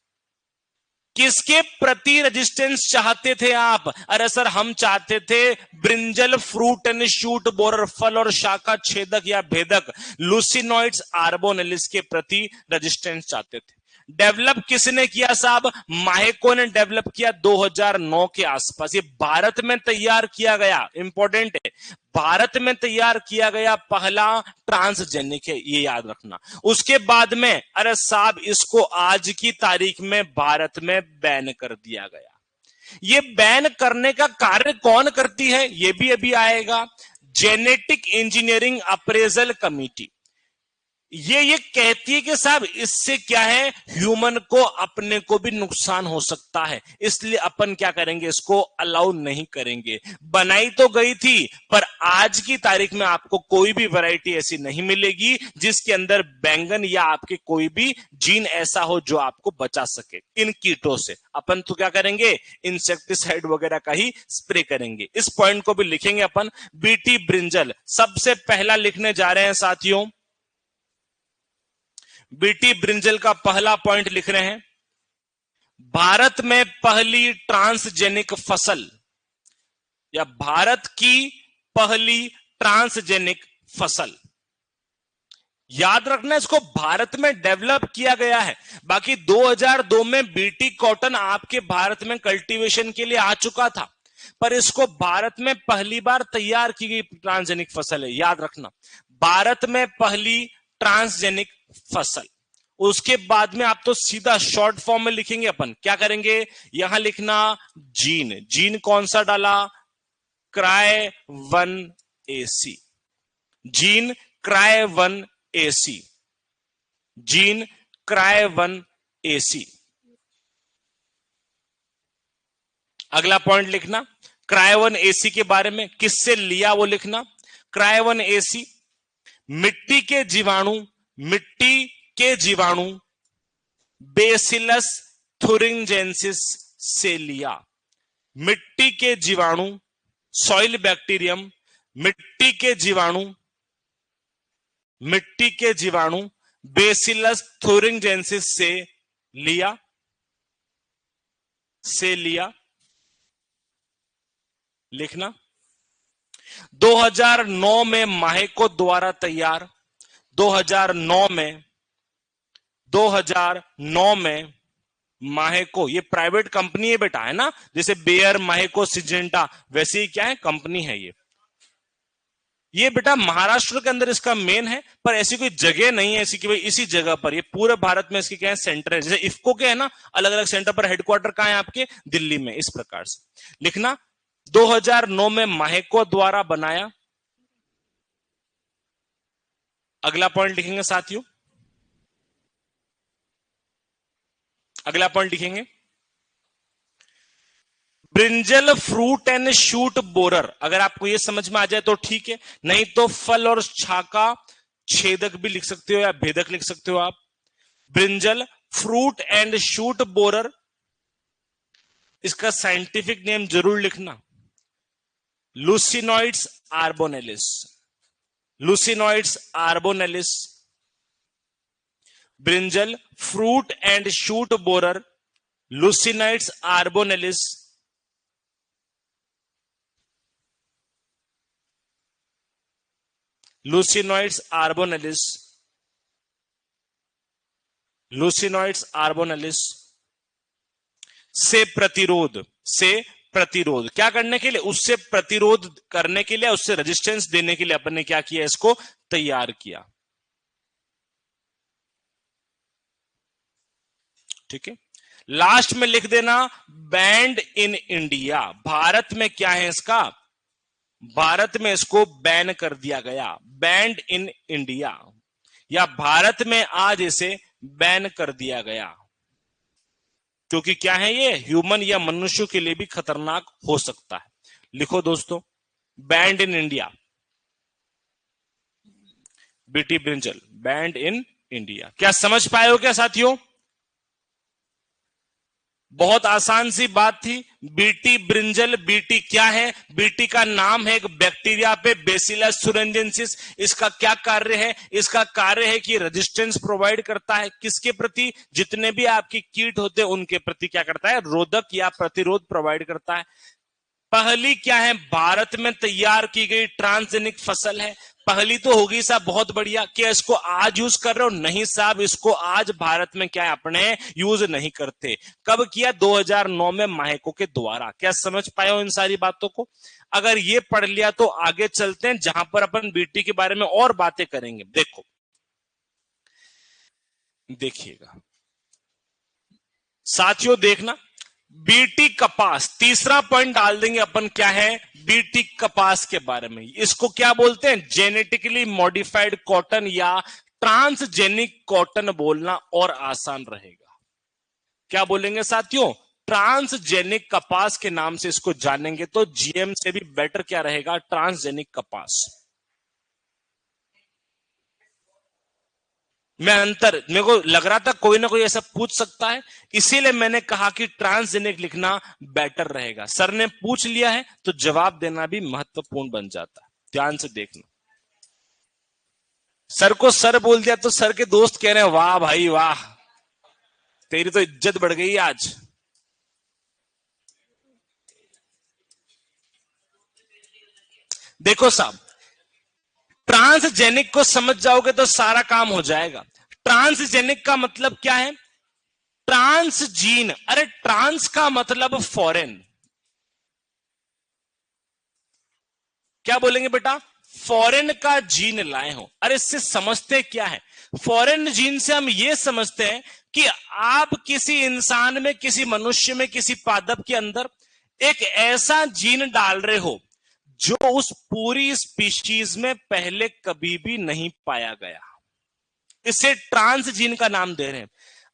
[SPEAKER 1] किसके प्रति रेजिस्टेंस चाहते थे आप। अरे सर हम चाहते थे brinjal fruit and shoot borer, फल और शाखा छेदक या भेदक लूसिनॉइड्स आर्बोनेलिस के प्रति रेजिस्टेंस चाहते थे। डेवलप किसने किया साहब, माहेको ने डेवलप किया 2009 के आसपास। ये भारत में तैयार किया गया, इंपॉर्टेंट है, भारत में तैयार किया गया पहला ट्रांसजेनिक है, ये याद रखना। उसके बाद में अरे साहब इसको आज की तारीख में भारत में बैन कर दिया गया। ये बैन करने का कार्य कौन करती है, ये भी अभी आएगा, जेनेटिक इंजीनियरिंग अप्रेजल कमिटी। ये कहती है कि साहब इससे क्या है, ह्यूमन को अपने को भी नुकसान हो सकता है, इसलिए अपन क्या करेंगे, इसको अलाउ नहीं करेंगे। बनाई तो गई थी पर आज की तारीख में आपको कोई भी वैरायटी ऐसी नहीं मिलेगी जिसके अंदर बैंगन या आपके कोई भी जीन ऐसा हो जो आपको बचा सके इन कीटों से। अपन तो क्या करेंगे, इंसेक्टिसाइड वगैरह का ही स्प्रे करेंगे। इस पॉइंट को भी लिखेंगे अपन। बीटी ब्रिंजल सबसे पहला लिखने जा रहे हैं साथियों, बीटी ब्रिंजल का पहला पॉइंट लिख रहे हैं, भारत में पहली ट्रांसजेनिक फसल या भारत की पहली ट्रांसजेनिक फसल। याद रखना इसको, भारत में डेवलप किया गया है। बाकी 2002 में बीटी कॉटन आपके भारत में कल्टीवेशन के लिए आ चुका था, पर इसको भारत में पहली बार तैयार की गई ट्रांसजेनिक फसल है। याद रखना, भारत में पहली ट्रांसजेनिक फसल। उसके बाद में आप तो सीधा शॉर्ट फॉर्म में लिखेंगे अपन, क्या करेंगे, यहां लिखना जीन। जीन कौन सा डाला, cry one AC. Gene cry one AC, gene cry one AC. अगला पॉइंट लिखना, क्राई1 एसी के बारे में किससे लिया वो लिखना। क्राई1 एसी मिट्टी के जीवाणु, मिट्टी के जीवाणु बेसिलस थुरिंजेंसिस से लिया। मिट्टी के जीवाणु, सॉइल बैक्टीरियम, मिट्टी के जीवाणु, मिट्टी के जीवाणु बेसिलस थुरिंजेंसिस से लिया, लिखना। 2009 में माहेको द्वारा तैयार, 2009 में माहेको, ये प्राइवेट कंपनी है बेटा, है ना, जैसे बेयर, माहेको, सिजेंटा, वैसे ही क्या है, कंपनी है ये बेटा महाराष्ट्र के अंदर इसका मेन है, पर ऐसी कोई जगह नहीं है ऐसी कि भाई इसी जगह पर, ये पूरे भारत में इसके क्या है, सेंटर है। जैसे इफको के है ना अलग अलग सेंटर पर, हेडक्वार्टर कहां है आपके, दिल्ली में। इस प्रकार से लिखना। 2009 में माहेको द्वारा बनाया। अगला पॉइंट लिखेंगे साथियों, अगला पॉइंट लिखेंगे, brinjal fruit and shoot borer. अगर आपको यह समझ में आ जाए तो ठीक है, नहीं तो फल और छाका छेदक भी लिख सकते हो या भेदक लिख सकते हो आप। Brinjal fruit and shoot borer, इसका साइंटिफिक नेम जरूर लिखना, leucinodes orbonalis, leucinodes orbonalis. Brinjal fruit and shoot borer, leucinodes orbonalis. Leucinodes orbonalis, leucinodes orbonalis से प्रतिरोध, से प्रतिरोध क्या करने के लिए, उससे प्रतिरोध करने के लिए, उससे रेजिस्टेंस देने के लिए अपन ने क्या किया, इसको तैयार किया। ठीक है, लास्ट में लिख देना बैंड इन इंडिया। भारत में क्या है इसका, भारत में इसको बैन कर दिया गया, बैंड इन इंडिया, या भारत में आज इसे बैन कर दिया गया, क्योंकि क्या है ये ह्यूमन या मनुष्य के लिए भी खतरनाक हो सकता है। लिखो दोस्तों, band in India, BT brinjal, band in India. क्या समझ पाए हो क्या साथियों? बहुत आसान सी बात थी। बीटी ब्रिंजल, बीटी क्या है, बीटी का नाम है एक बैक्टीरिया पे, बेसिलस थुरिंजेंसिस। इसका क्या कार्य है, इसका कार्य है कि रेजिस्टेंस प्रोवाइड करता है किसके प्रति, जितने भी आपकी कीट होते हैं उनके प्रति क्या करता है, रोधक या प्रतिरोध प्रोवाइड करता है। पहली क्या है, भारत में तैयार की गई ट्रांसजेनिक फसल है। पहली तो होगी साहब बहुत बढ़िया, क्या इसको आज यूज कर रहे हो? नहीं साहब, इसको आज भारत में क्या है, अपने यूज नहीं करते। कब किया? 2009 में माहेको के द्वारा। क्या समझ पाए हो इन सारी बातों को? अगर ये पढ़ लिया तो आगे चलते हैं जहां पर अपन बीटी के बारे में और बातें करेंगे। देखो, देखिएगा साथियों, देखना, बीटी कपास, तीसरा पॉइंट डाल देंगे अपन, क्या है, बीटी कपास के बारे में। इसको क्या बोलते हैं? जेनेटिकली मॉडिफाइड कॉटन या ट्रांसजेनिक कॉटन बोलना और आसान रहेगा। क्या बोलेंगे साथियों? ट्रांसजेनिक कपास के नाम से इसको जानेंगे तो जीएम से भी बेटर क्या रहेगा, ट्रांसजेनिक कपास। मैं अंतर, मेरे को लग रहा था कोई ना कोई ऐसा पूछ सकता है, इसीलिए मैंने कहा कि ट्रांसजेनिक लिखना बेटर रहेगा। सर ने पूछ लिया है तो जवाब देना भी महत्वपूर्ण बन जाता है। ध्यान से देखना, सर को सर बोल दिया तो सर के दोस्त कह रहे हैं वाह भाई वाह, तेरी तो इज्जत बढ़ गई आज। देखो साहब, ट्रांसजेनिक को समझ जाओगे तो सारा काम हो जाएगा। ट्रांसजेनिक का मतलब क्या है? ट्रांस जीन, अरे ट्रांस का मतलब फॉरेन। क्या बोलेंगे बेटा? फॉरेन का जीन लाए हो। अरे इससे समझते क्या है? फॉरेन जीन से हम ये समझते हैं कि आप किसी इंसान में, किसी मनुष्य में, किसी पादप के अंदर एक ऐसा जीन डाल रहे हो जो उस पूरी स्पीशीज में पहले कभी भी नहीं पाया गया। इसे ट्रांस जीन का नाम दे रहे हैं।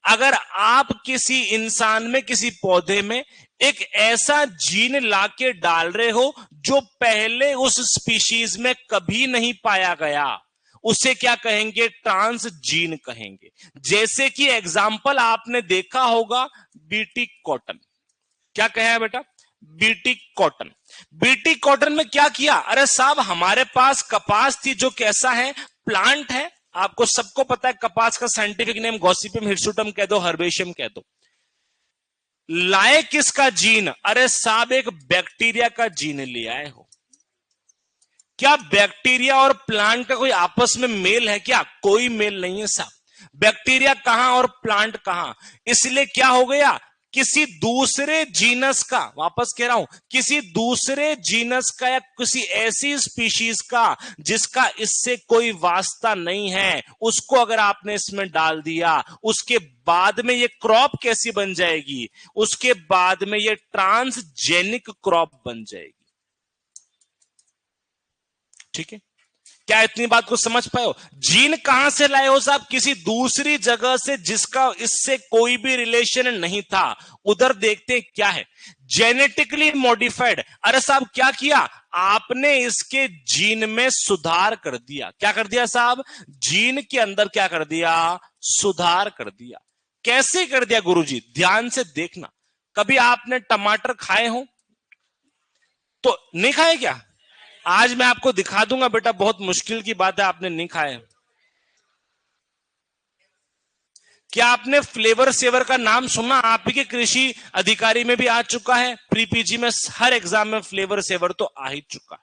[SPEAKER 1] अगर आप किसी इंसान में, किसी पौधे में एक ऐसा जीन लाके डाल रहे हो जो पहले उस स्पीशीज में कभी नहीं पाया गया, उसे क्या कहेंगे? ट्रांसजीन कहेंगे। जैसे कि एग्जाम्पल आपने देखा होगा बीटी कॉटन। क्या कहा है बेटा? BT cotton. बीटी कॉटन में क्या किया? अरे साहब हमारे पास कपास थी जो कैसा है? प्लांट है। आपको सबको पता है कपास का साइंटिफिक नेम गॉसिपियम हिरसुटम कह दो, हर्बेशियम कह दो। लाए किसका जीन? अरे साहब एक बैक्टीरिया का जीन ले आए हो। क्या बैक्टीरिया और प्लांट का कोई आपस में मेल है क्या? कोई मेल नहीं है साहब। बैक्टीरिया कहां और प्लांट कहां? इसलिए क्या हो गया? किसी दूसरे जीनस का, वापस कह रहा हूं, किसी दूसरे जीनस का या किसी ऐसी स्पीशीज का जिसका इससे कोई वास्ता नहीं है, उसको अगर आपने इसमें डाल दिया, उसके बाद में ये क्रॉप कैसी बन जाएगी? उसके बाद में ये ट्रांसजेनिक क्रॉप बन जाएगी। ठीक है, क्या इतनी बात को समझ पाए हो? जीन कहां से लाए हो साहब? किसी दूसरी जगह से जिसका इससे कोई भी रिलेशन नहीं था। उधर देखते हैं क्या है, जेनेटिकली मॉडिफाइड। अरे साहब क्या किया आपने? इसके जीन में सुधार कर दिया। क्या कर दिया साहब? जीन के अंदर क्या कर दिया? सुधार कर दिया। कैसे कर दिया गुरुजी? ध्यान से देखना। कभी आपने टमाटर खाए हो? तो नहीं खाए क्या? आज मैं आपको दिखा दूंगा बेटा, बहुत मुश्किल की बात है, आपने नहीं खाए। क्या आपने फ्लेवर सेवर का नाम सुना? आप ही के कृषि अधिकारी में भी आ चुका है, प्री पीजी में हर एग्जाम में फ्लेवर सेवर तो आ ही चुका है।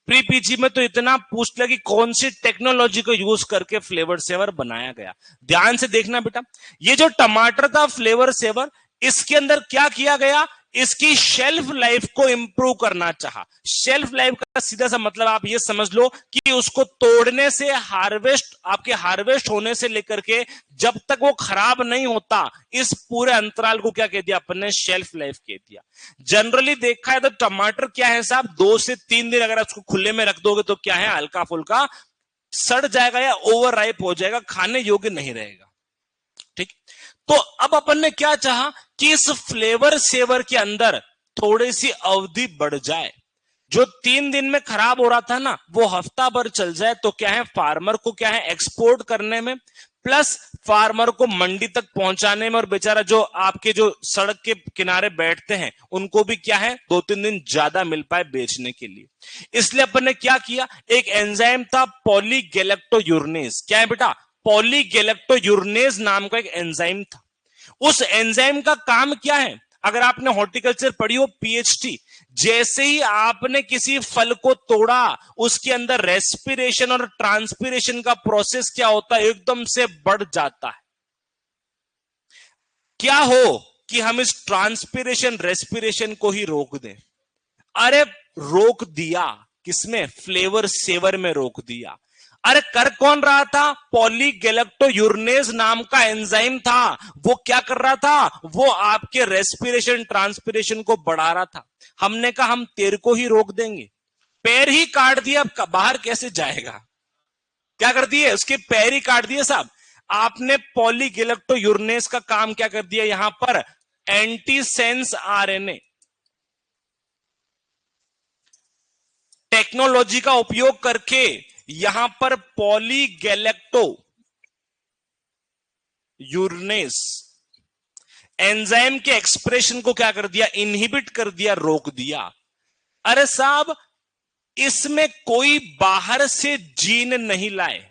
[SPEAKER 1] प्री पीजी में तो इतना पूछ लिया कि कौन सी टेक्नोलॉजी को यूज करके फ्लेवर सेवर बनाया गया। ध्यान से देखना बेटा, ये जो टमाटर था फ्लेवर सेवर, इसके अंदर क्या किया गया? इसकी शेल्फ लाइफ को इंप्रूव करना चाहा। शेल्फ लाइफ का सीधा सा मतलब आप ये समझ लो कि उसको तोड़ने से हार्वेस्ट, आपके हार्वेस्ट होने से लेकर के जब तक वो खराब नहीं होता, इस पूरे अंतराल को क्या कह दिया अपन ने? शेल्फ लाइफ कह दिया। जनरली देखा है तो टमाटर क्या है साहब, 2 से 3 दिन अगर उसको खुले में रख दोगे तो क्या है, हल्का फुल्का सड़ जाएगा या ओवर राइप हो जाएगा, खाने योग्य नहीं रहेगा। ठीक, तो अब अपन ने क्या चाहा कि इस फ्लेवर सेवर के अंदर थोड़ी सी अवधि बढ़ जाए। जो 3 दिन में खराब हो रहा था ना, वो हफ्ता भर चल जाए। तो क्या है, फार्मर को क्या है, एक्सपोर्ट करने में, प्लस फार्मर को मंडी तक पहुंचाने में, और बेचारा जो आपके जो सड़क के किनारे बैठते हैं उनको भी क्या है, 2-3 दिन ज्यादा मिल पाए बेचने के लिए। इसलिए अपन ने क्या किया, एक एंजाइम था पॉलीगैलेक्टोयूरिनेज। क्या है बेटा? पॉलीगैलेक्टोयूरिनेज नाम का एक एंजाइम था। उस एंजाइम का काम क्या है? अगर आपने हॉर्टिकल्चर पढ़ी हो, पीएचडी, जैसे ही आपने किसी फल को तोड़ा, उसके अंदर रेस्पिरेशन और ट्रांसपिरेशन का प्रोसेस क्या होता है, एकदम से बढ़ जाता है। क्या हो कि हम इस ट्रांसपिरेशन रेस्पिरेशन को ही रोक दें? अरे रोक दिया। किसमें? फ्लेवर सेवर में रोक दिया। अरे कर कौन रहा था? पॉलीगैलेक्टोयूरिनेज नाम का एंजाइम था। वो क्या कर रहा था? वो आपके रेस्पिरेशन ट्रांसपिरेशन को बढ़ा रहा था। हमने कहा हम तेरे को ही रोक देंगे। पैर ही काट दिया, अब बाहर कैसे जाएगा? क्या कर दिए? उसके पैर ही काट दिए साहब। आपने पॉलीगैलेक्टोयूरिनेज का काम क्या कर दिया? यहां पर एंटीसेंस आरएनए टेक्नोलॉजी का उपयोग करके यहां पर पॉलीगैलेक्टो यूरिनेज एंजाइम के एक्सप्रेशन को क्या कर दिया? इनहिबिट कर दिया, रोक दिया। अरे साहब इसमें कोई बाहर से जीन नहीं लाए।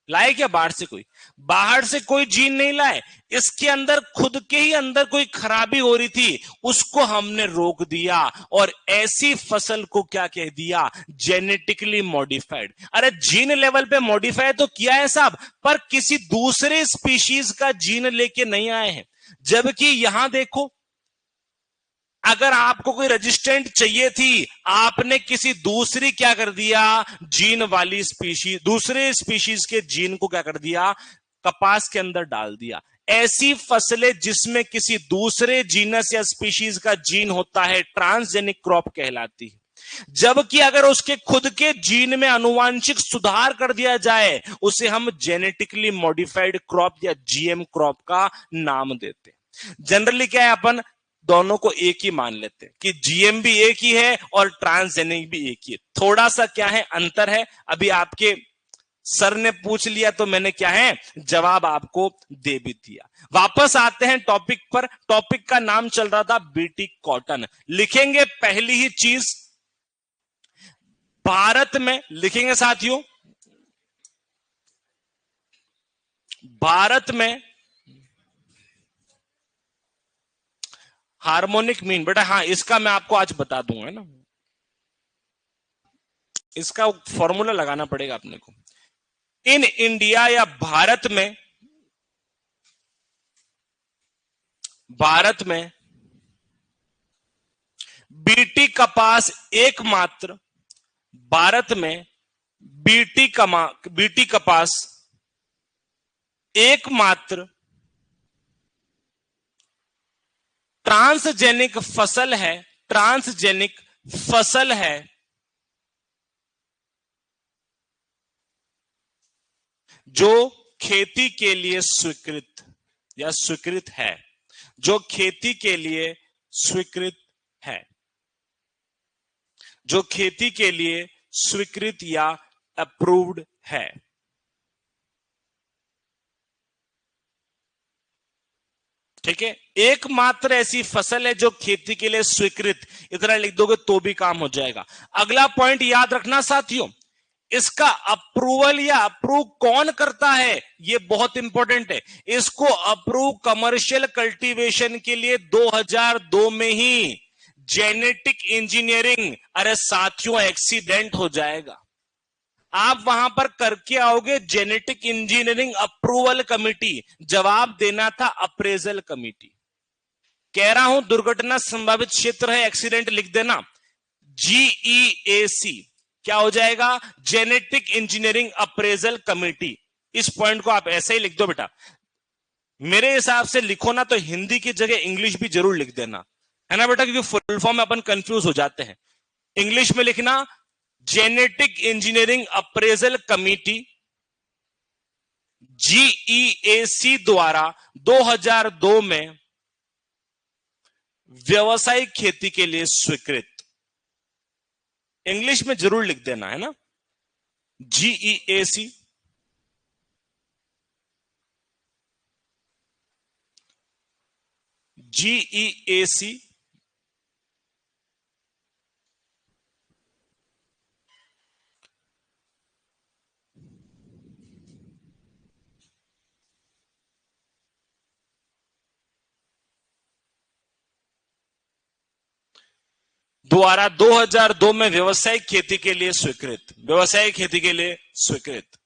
[SPEAKER 1] लाए क्या बाहर से? कोई बाहर से कोई जीन नहीं लाए। इसके अंदर खुद के ही अंदर कोई खराबी हो रही थी, उसको हमने रोक दिया और ऐसी फसल को क्या कह दिया? Genetically modified. अरे जीन लेवल पे मॉडिफाई तो किया है साहब, पर किसी दूसरे स्पीशीज का जीन लेके नहीं आए हैं। जबकि यहां देखो, अगर आपको कोई रेजिस्टेंट चाहिए थी, आपने किसी दूसरी क्या कर दिया? जीन वाली स्पीशीज, दूसरे स्पीशीज के जीन को क्या कर दिया? कपास के अंदर डाल दिया। ऐसी फसलें जिसमें किसी दूसरे जीनस या स्पीशीज का जीन होता है, ट्रांसजेनिक क्रॉप कहलाती है। जबकि अगर उसके खुद के जीन में अनुवांशिक सुधार कर दिया जाए, उसे हम जेनेटिकली मॉडिफाइड क्रॉप या जीएम क्रॉप का नाम देते हैं। जनरली क्या है, अपन दोनों को एक ही मान लेते हैं कि जीएम भी एक ही है और ट्रांसजेनिक भी एक ही है। थोड़ा सा क्या है, अंतर है। अभी आपके सर ने पूछ लिया तो मैंने क्या है जवाब आपको दे भी दिया। वापस आते हैं टॉपिक पर। टॉपिक का नाम चल रहा था बीटी कॉटन। लिखेंगे पहली ही चीज भारत में, लिखेंगे साथियों भारत में हार्मोनिक मीन, बेटा हाँ इसका मैं आपको आज बता दूंगा ना, इसका फॉर्मूला लगाना पड़ेगा अपने को। इन इंडिया या भारत में बीटी कपास एकमात्र, भारत में बीटी कपास एकमात्र ट्रांसजेनिक फसल है, ट्रांसजेनिक फसल है जो खेती के लिए स्वीकृत या स्वीकृत है, जो खेती के लिए स्वीकृत है, जो खेती के लिए स्वीकृत या अप्रूव्ड है। ठीक है, एकमात्र ऐसी फसल है जो खेती के लिए स्वीकृत, इतना लिख दोगे तो भी काम हो जाएगा। अगला पॉइंट याद रखना साथियों, इसका अप्रूवल या अप्रूव कौन करता है, यह बहुत इंपॉर्टेंट है। इसको अप्रूव कमर्शियल कल्टीवेशन के लिए 2002 में ही जेनेटिक इंजीनियरिंग, अरे साथियों एक्सीडेंट हो जाएगा, आप वहां पर करके आओगे जेनेटिक इंजीनियरिंग अप्रूवल कमेटी, जवाब देना था अप्रेजल कमेटी। कह रहा हूं दुर्घटना संभावित क्षेत्र है, एक्सीडेंट लिख देना, GEAC क्या हो जाएगा, जेनेटिक इंजीनियरिंग अप्रेजल कमेटी। इस पॉइंट को आप ऐसे ही लिख दो बेटा, मेरे हिसाब से लिखो ना तो हिंदी की जगह इंग्लिश भी जरूर लिख देना, है ना बेटा, क्योंकि फुल फॉर्म में अपन कंफ्यूज हो जाते हैं। इंग्लिश में लिखना genetic engineering appraisal committee, GEAC द्वारा 2002 में व्यवसायिक खेती के लिए स्वीकृत। इंग्लिश में जरूर लिख देना, है ना, GEAC GEAC द्वारा 2002 में व्यवसायिक खेती के लिए स्वीकृत, व्यवसायिक खेती के लिए स्वीकृत।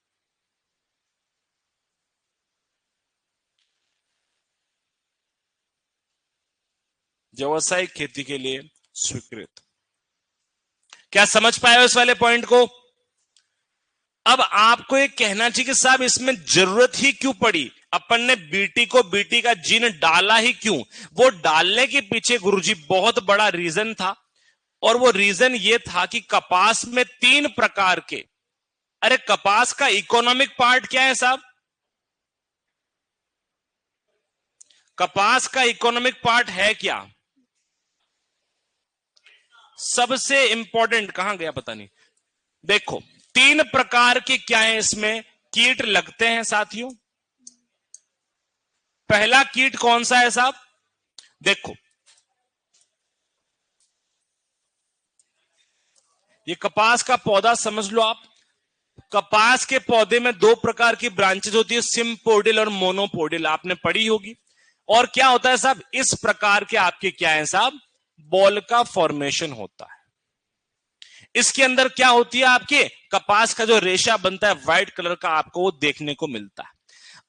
[SPEAKER 1] व्यवसायिक खेती के लिए स्वीकृत। क्या समझ पाए हो इस वाले पॉइंट को? अब आपको ये कहना चाहिए कि साहब इसमें जरूरत ही क्यों पड़ी, अपन ने बीटी को, बीटी का जीन डाला ही क्यों? वो डालने के पीछे गुरुजी बहुत बड़ा रीजन था, और वो रीजन ये था कि कपास में 3 प्रकार के, अरे कपास का इकोनॉमिक पार्ट क्या है साहब? कपास का इकोनॉमिक पार्ट है क्या? सबसे इंपॉर्टेंट कहां गया पता नहीं। देखो 3 प्रकार के क्या है इसमें कीट लगते हैं साथियों। पहला कीट कौन सा है साहब? देखो ये कपास का पौधा समझ लो आप। कपास के पौधे में 2 प्रकार की ब्रांचेस होती है, सिम्पोडिल और मोनोपोडिल, आपने पढ़ी होगी। और क्या होता है साहब, इस प्रकार के आपके क्या है साहब, बॉल का फॉर्मेशन होता है। इसके अंदर क्या होती है, आपके कपास का जो रेशा बनता है व्हाइट कलर का, आपको वो देखने को मिलता है।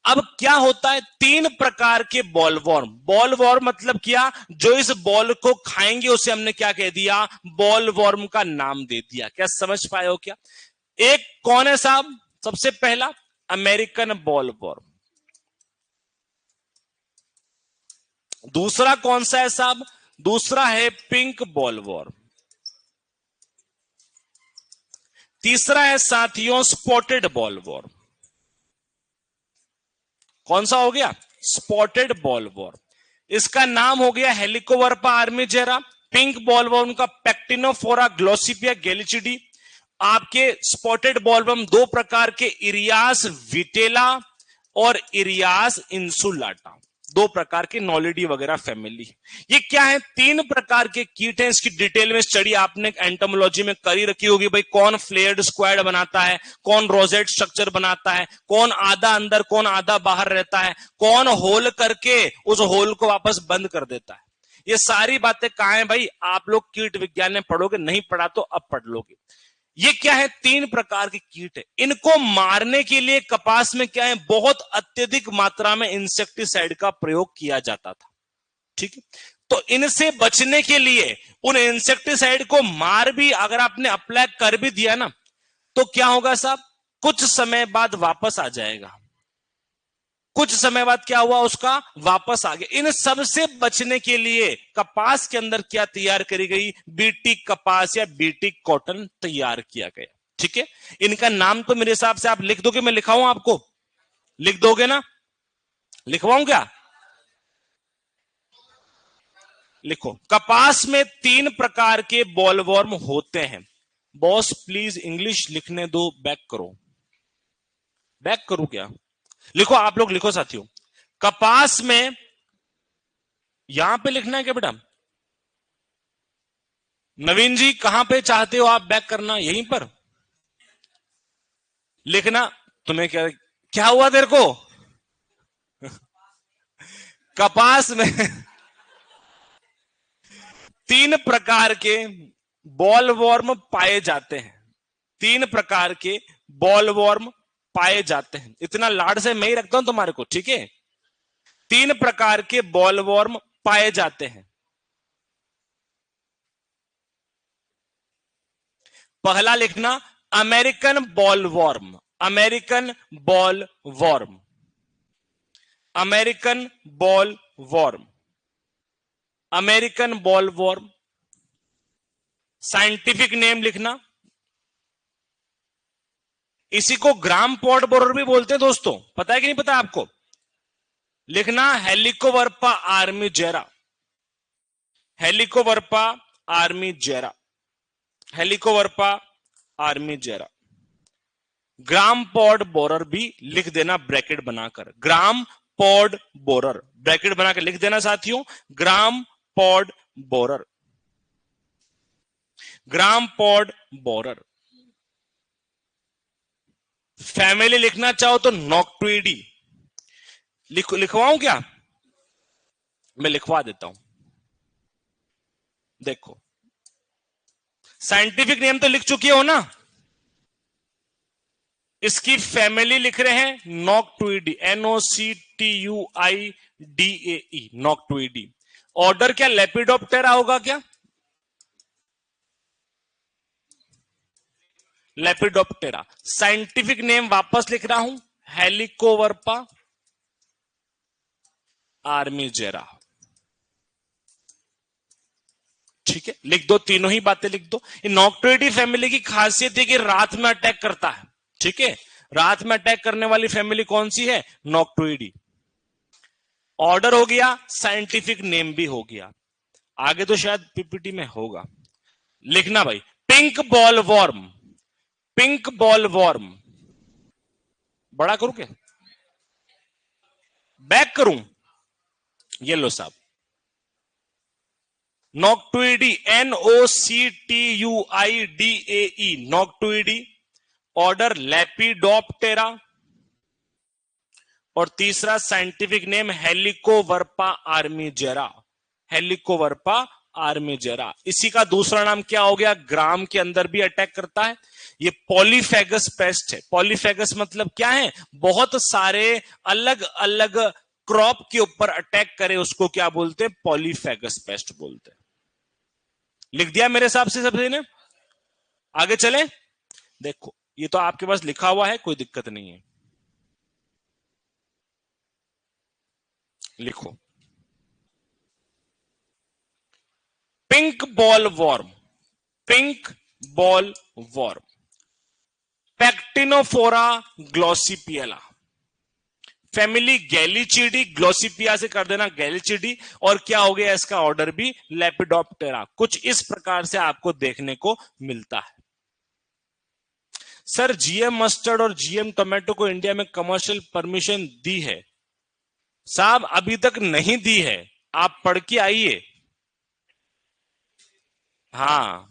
[SPEAKER 1] अब क्या होता है, 3 प्रकार के बॉलवॉर्म। बॉलवॉर्म मतलब क्या, जो इस बॉल को खाएंगे उसे हमने क्या कह दिया, बॉलवॉर्म का नाम दे दिया। क्या समझ पाए हो क्या? एक कौन है साहब, सबसे पहला अमेरिकन बॉलवॉर्म। दूसरा कौन सा है साहब, दूसरा है पिंक बॉलवॉर्म। तीसरा है साथियों स्पॉटेड बॉलवॉर्म। कौन सा हो गया, स्पॉटेड बॉलवॉर्म। इसका नाम हो गया हेलिकोवर्पा आर्मीजेरा। पिंक बॉलवॉर्म का पैक्टिनोफोरा ग्लोसिपिया गैलिचिडी, आपके स्पॉटेड बॉलवर्म दो प्रकार के, इरियास विटेला और इरियास इंसुलाटा, दो प्रकार के नॉलिडी वगैरह फैमिली। ये क्या है? तीन प्रकार के कीट हैं। इसकी डिटेल में स्टडी आपने एंटोमोलॉजी में करी रखी होगी भाई, कौन फ्लेयर्ड स्क्वाड बनाता है, कौन रोजेट स्ट्रक्चर बनाता है, कौन आधा अंदर कौन आधा बाहर रहता है, कौन होल करके उस होल को वापस बंद कर देता है। ये सारी बातें कहां है भाई? आप लोग कीट विज्ञान में पढ़ोगे, नहीं पढ़ा तो अब पढ़ लोगे। ये क्या है? तीन प्रकार के कीट है। इनको मारने के लिए कपास में क्या है? बहुत अत्यधिक मात्रा में इंसेक्टिसाइड का प्रयोग किया जाता था। ठीक है, तो इनसे बचने के लिए उन इंसेक्टिसाइड को मार भी अगर आपने अप्लाई कर भी दिया ना, तो क्या होगा साहब? कुछ समय बाद वापस आ जाएगा। कुछ समय बाद क्या हुआ? उसका वापस आ गया। इन सब से बचने के लिए कपास के अंदर क्या तैयार करी गई? बीटी कपास या बीटी कॉटन तैयार किया गया। ठीक है, इनका नाम तो मेरे हिसाब से आप लिख दोगे, मैं लिखाऊं आपको? लिख दोगे ना? लिखवाऊं क्या? लिखो। कपास में तीन प्रकार के बॉलवर्म होते हैं। बॉस प्लीज इंग्लिश लिखने दो, बैक करो। बैक करूं क्या? लिखो, आप लोग लिखो साथियों। कपास में, यहां पे लिखना है क्या बेटा? नवीन जी कहां पे चाहते हो आप बैक करना? यहीं पर लिखना। तुम्हें क्या क्या हुआ तेरे को? कपास में तीन प्रकार के बॉलवर्म पाए जाते हैं। तीन प्रकार के बॉलवर्म पाए जाते हैं। इतना लाड से मैं ही रखता हूं तुम्हारे को, ठीक है? तीन प्रकार के बॉलवर्म पाए जाते हैं। पहला लिखना American bollworm. American bollworm. American bollworm. American bollworm. Scientific name लिखना। इसी को ग्राम पॉट बोरर भी बोलते हैं दोस्तों, पता है कि नहीं पता आपको? लिखना helicoverpa armigera. Helicoverpa armigera. Helicoverpa armigera. Gram pod borer भी लिख देना ब्रैकेट बनाकर। ग्राम पॉड बोरर ब्रैकेट बनाकर लिख देना साथियों। ग्राम पॉड बोरर। ग्राम पॉड बोरर। फैमिली लिखना चाहो तो नॉक्टुइडी। लिखवाऊं क्या? मैं लिखवा देता हूं। देखो, साइंटिफिक नेम तो लिख चुकी हो ना? इसकी फैमिली लिख रहे हैं नॉक्टुइडी। NOCTUIDAE, noctuidae. ऑर्डर क्या लेपिडोप्टेरा होगा क्या? लेपिडोप्टेरा। साइंटिफिक नेम वापस लिख रहा हूं, हेलिकोवर्पा आर्मीजेरा। ठीक है, लिख दो, तीनों ही बातें लिख दो। नॉक्टुइडी फैमिली की खासियत है कि रात में अटैक करता है। ठीक है, रात में अटैक करने वाली फैमिली कौन सी है? नॉक्टुइडी। ऑर्डर हो गया, साइंटिफिक नेम भी हो गया। आगे तो शायद पीपीटी में होगा। लिखना भाई, pink bollworm. Pink bollworm. बड़ा करूं क्या? बैक करूं? ये लो साहब, noctuidae. NOCTUIDAE, noctuidae. Order lepidoptera. और तीसरा scientific name helicoverpa armigera. Helicoverpa armigera. इसी का दूसरा नाम क्या हो गया? ग्राम के अंदर भी अटैक करता है। ये पॉलीफेगस पेस्ट है। पॉलीफेगस मतलब क्या है? बहुत सारे अलग अलग क्रॉप के ऊपर अटैक करे, उसको क्या बोलते हैं? पॉलीफेगस पेस्ट बोलते हैं। लिख दिया मेरे हिसाब से सबसे ने? आगे चले। देखो, ये तो आपके पास लिखा हुआ है, कोई दिक्कत नहीं है। लिखो, pink bollworm. Pink bollworm, pectinophora gossypiella. Family gelechiidae. ग्लोसिपिया से कर देना गैलीचिडी। और क्या हो गया? इसका ऑर्डर भी लेपिडोप्टेरा। कुछ इस प्रकार से आपको देखने को मिलता है। सर जीएम मस्टर्ड और जीएम टोमेटो को इंडिया में कमर्शियल परमिशन दी है साहब? अभी तक नहीं दी है, आप पढ़ के आइए। हाँ,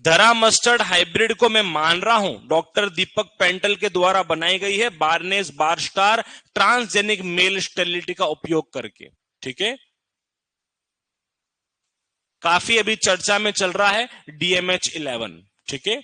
[SPEAKER 1] धरा मस्टर्ड हाइब्रिड को मैं मान रहा हूं, डॉक्टर दीपक पेंटल के द्वारा बनाई गई है बार्नेस बारस्टार ट्रांसजेनिक मेल स्टेरिलिटी का उपयोग करके। ठीक है, काफी अभी चर्चा में चल रहा है DMH11। ठीक है,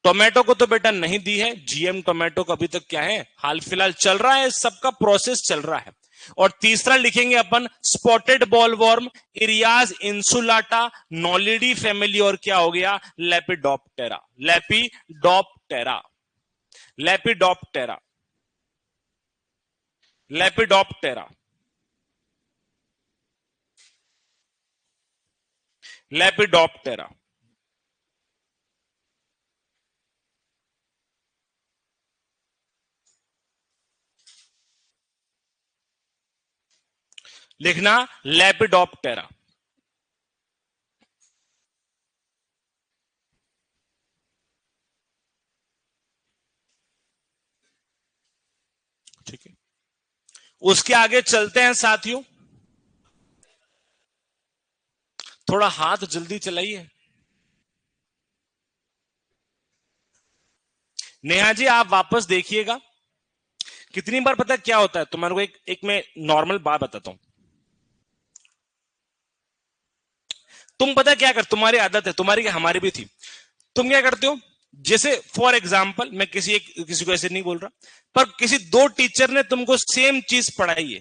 [SPEAKER 1] टोमेटो को तो बेटा नहीं दी है, जीएम टोमेटो का अभी तक क्या है, हाल फिलहाल चल रहा है, सबका प्रोसेस चल रहा है। और तीसरा लिखेंगे अपन स्पॉटेड बॉलवॉर्म, इरियाज इंसुलाटा, नॉलिडी फैमिली, और क्या हो गया, lepidoptera. Lepidoptera, lepidoptera, lepidoptera, lepidoptera. लिखना लेपिडोप्टेरा। ठीक है, उसके आगे चलते हैं साथियों। थोड़ा हाथ जल्दी चलाइए। नेहा जी आप वापस देखिएगा। कितनी बार पता है क्या होता है तुम्हारे को, एक मैं नॉर्मल बात बताता हूं। तुम पता क्या कर, तुम्हारी आदत है, तुम्हारी क्या हमारी भी थी, तुम क्या करते हो, जैसे फॉर एग्जाम्पल मैं किसी को ऐसे नहीं बोल रहा, पर किसी दो टीचर ने तुमको सेम चीज पढ़ाई है,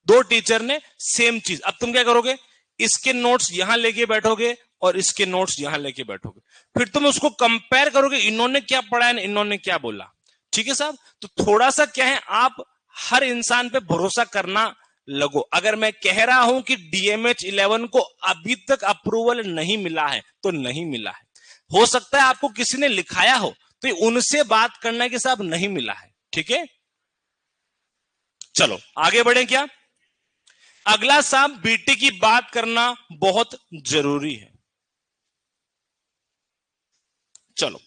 [SPEAKER 1] दो टीचर ने सेम चीज, अब तुम क्या करोगे, इसके नोट्स यहां लेके बैठोगे और इसके नोट्स यहां लेके बैठोगे, फिर तुम उसको कंपेयर करोगे, इन्होंने क्या पढ़ा है, इन्होंने क्या बोला। ठीक है साहब, तो थोड़ा सा क्या है, आप हर इंसान पे भरोसा करना लगो। अगर मैं कह रहा हूं कि DMH11 को अभी तक अप्रूवल नहीं मिला है तो नहीं मिला है, हो सकता है आपको किसी ने लिखाया हो, तो उनसे बात करना कि साहब नहीं मिला है। ठीक है, चलो आगे बढ़े क्या। अगला साहब बीटी की बात करना बहुत जरूरी है। चलो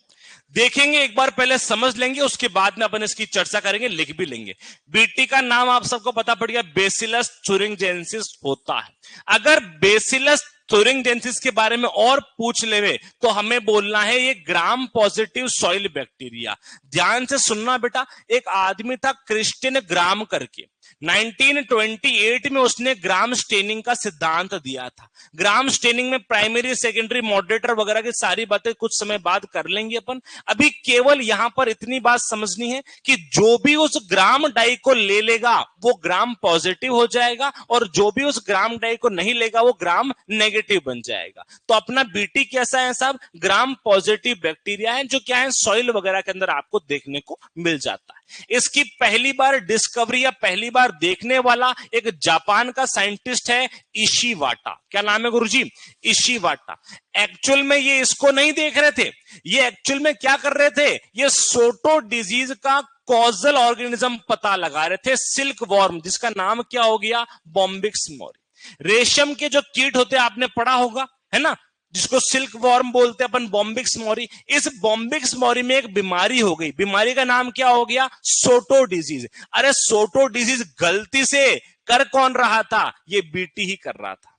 [SPEAKER 1] देखेंगे, एक बार पहले समझ लेंगे, उसके बाद में अपन इसकी चर्चा करेंगे, लिख भी लेंगे। बीटी का नाम आप सबको पता पड़ गया, बेसिलस thuringiensis होता है। अगर बेसिलस thuringiensis के बारे में और पूछ लेवे तो हमें बोलना है ये ग्राम पॉजिटिव सॉइल बैक्टीरिया। ध्यान से सुनना बेटा, एक आदमी था क्रिस्टियन ग्राम करके, 1928 में उसने ग्राम स्टेनिंग का सिद्धांत दिया था। ग्राम स्टेनिंग में प्राइमरी सेकेंडरी मॉडरेटर वगैरह की सारी बातें कुछ समय बाद कर लेंगे अपन। अभी केवल यहां पर इतनी बात समझनी है कि जो भी उस ग्राम डाई को ले लेगा वो ग्राम पॉजिटिव हो जाएगा, और जो भी उस ग्राम डाई को नहीं लेगा वो ग्राम नेगेटिव बन जाएगा। तो अपना बीटी कैसा है साहब, ग्राम पॉजिटिव बैक्टीरिया है, जो क्या है, सॉइल वगैरह के अंदर आपको देखने को मिल जाता है। इसकी पहली बार डिस्कवरी या पहली बार देखने वाला एक जापान का साइंटिस्ट है इशिवाटा। क्या नाम है गुरुजी, इशिवाटा। एक्चुअल में ये इसको नहीं देख रहे थे, ये एक्चुअल में क्या कर रहे थे, ये सोटो डिजीज का कॉजल ऑर्गेनिज्म पता लगा रहे थे, सिल्क वॉर्म, जिसका नाम क्या हो गया, बॉम्बिक्स मोरी। रेशम के जो कीट होते हैं आपने पढ़ा होगा, है ना, जिसको सिल्क वॉर्म बोलते हैं अपन, बॉम्बिक्स मोरी। इस बॉम्बिक्स मोरी में एक बीमारी हो गई, बीमारी का नाम क्या हो गया, सोटो डिजीज। अरे सोटो डिजीज गलती से कर कौन रहा था, ये बीटी ही कर रहा था।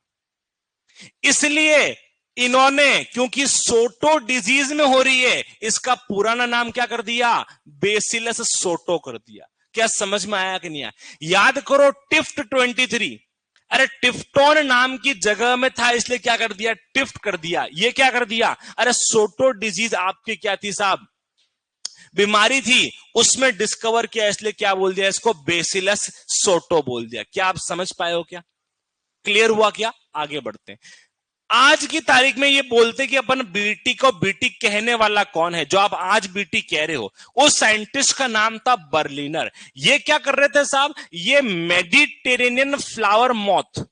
[SPEAKER 1] इसलिए इन्होंने, क्योंकि सोटो डिजीज में हो रही है, इसका पुराना नाम क्या कर दिया, बेसिलस सोटो कर दिया। क्या समझ में आया कि नहीं आया? याद करो टिफ्ट 23, अरे टिफ्टोन नाम की जगह में था, इसलिए क्या कर दिया, टिफ्ट कर दिया। ये क्या कर दिया, अरे सोटो डिजीज आपकी क्या थी साहब, बीमारी थी, उसमें डिस्कवर किया, इसलिए क्या बोल दिया, इसको बेसिलस सोटो बोल दिया। क्या आप समझ पाए हो, क्या क्लियर हुआ क्या? आगे बढ़ते हैं। आज की तारीख में ये बोलते कि अपन बीटी को बीटी कहने वाला कौन है, जो आप आज बीटी कह रहे हो, उस साइंटिस्ट का नाम था बर्लिनर। ये क्या कर रहे थे साहब, ये मेडिटेरेनियन फ्लावर मॉथ,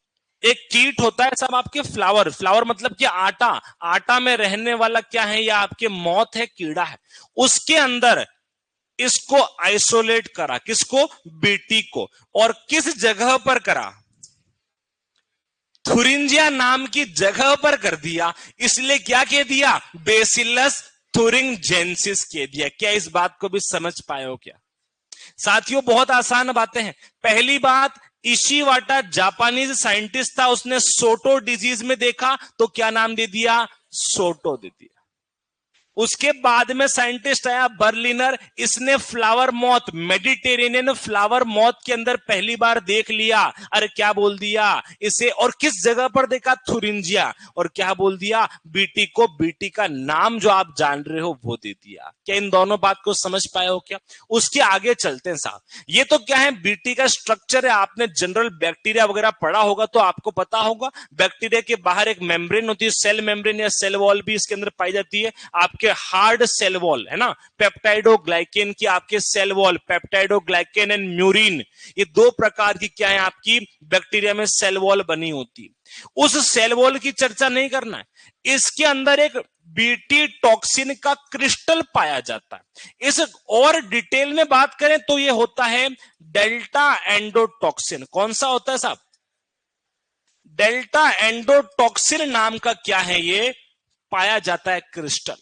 [SPEAKER 1] एक कीट होता है साहब आपके, फ्लावर, फ्लावर मतलब कि आटा, आटा में रहने वाला क्या है, या आपके मॉथ है, कीड़ा है, उसके अंदर इसको आइसोलेट करा, किसको, बीटी को। और किस जगह पर करा, थुरिंजिया नाम की जगह पर कर दिया, इसलिए क्या कह दिया, बेसिलस थुरिंजेंसिस कह दिया। क्या इस बात को भी समझ पाए हो क्या साथियों? बहुत आसान बातें हैं। पहली बात, इशिवाटा जापानीज साइंटिस्ट था, उसने सोटो डिजीज में देखा तो क्या नाम दे दिया? सोटो दे दिया। उसके बाद में साइंटिस्ट आया बर्लिनर, इसने flower moth, Mediterranean flower moth के अंदर पहली बार देख लिया। अरे क्या बोल दिया इसे? और किस जगह पर देखा? थुरिंजिया। और क्या बोल दिया? बीटी को, बीटी का नाम जो आप जान रहे हो वो दे दिया। क्या इन दोनों बात को समझ पाए हो क्या? उसके आगे चलते हैं साहब। ये तो क्या है, बीटी का स्ट्रक्चर है। आपने जनरल बैक्टीरिया वगैरह पढ़ा होगा तो आपको पता होगा, बैक्टीरिया के बाहर एक मेम्ब्रेन होती है, सेल मेम्ब्रेन या सेल वॉल भी इसके अंदर पाई जाती है। आपके हार्ड सेल वॉल है ना, पेप्टाइडोग्लाइकेन की आपके cell wall, peptidoglycan and murein, ये दो प्रकार की क्या है आपकी बैक्टीरिया में सेल वॉल बनी होती है। उस सेल वॉल की चर्चा नहीं करना है। इसके अंदर एक बीटी टॉक्सिन का क्रिस्टल पाया जाता है। इस और डिटेल में बात करें तो ये होता है डेल्टा एंडोटॉक्सिन। कौन सा होता है साहब? डेल्टा एंडोटॉक्सिन नाम का क्या है, ये पाया जाता है क्रिस्टल।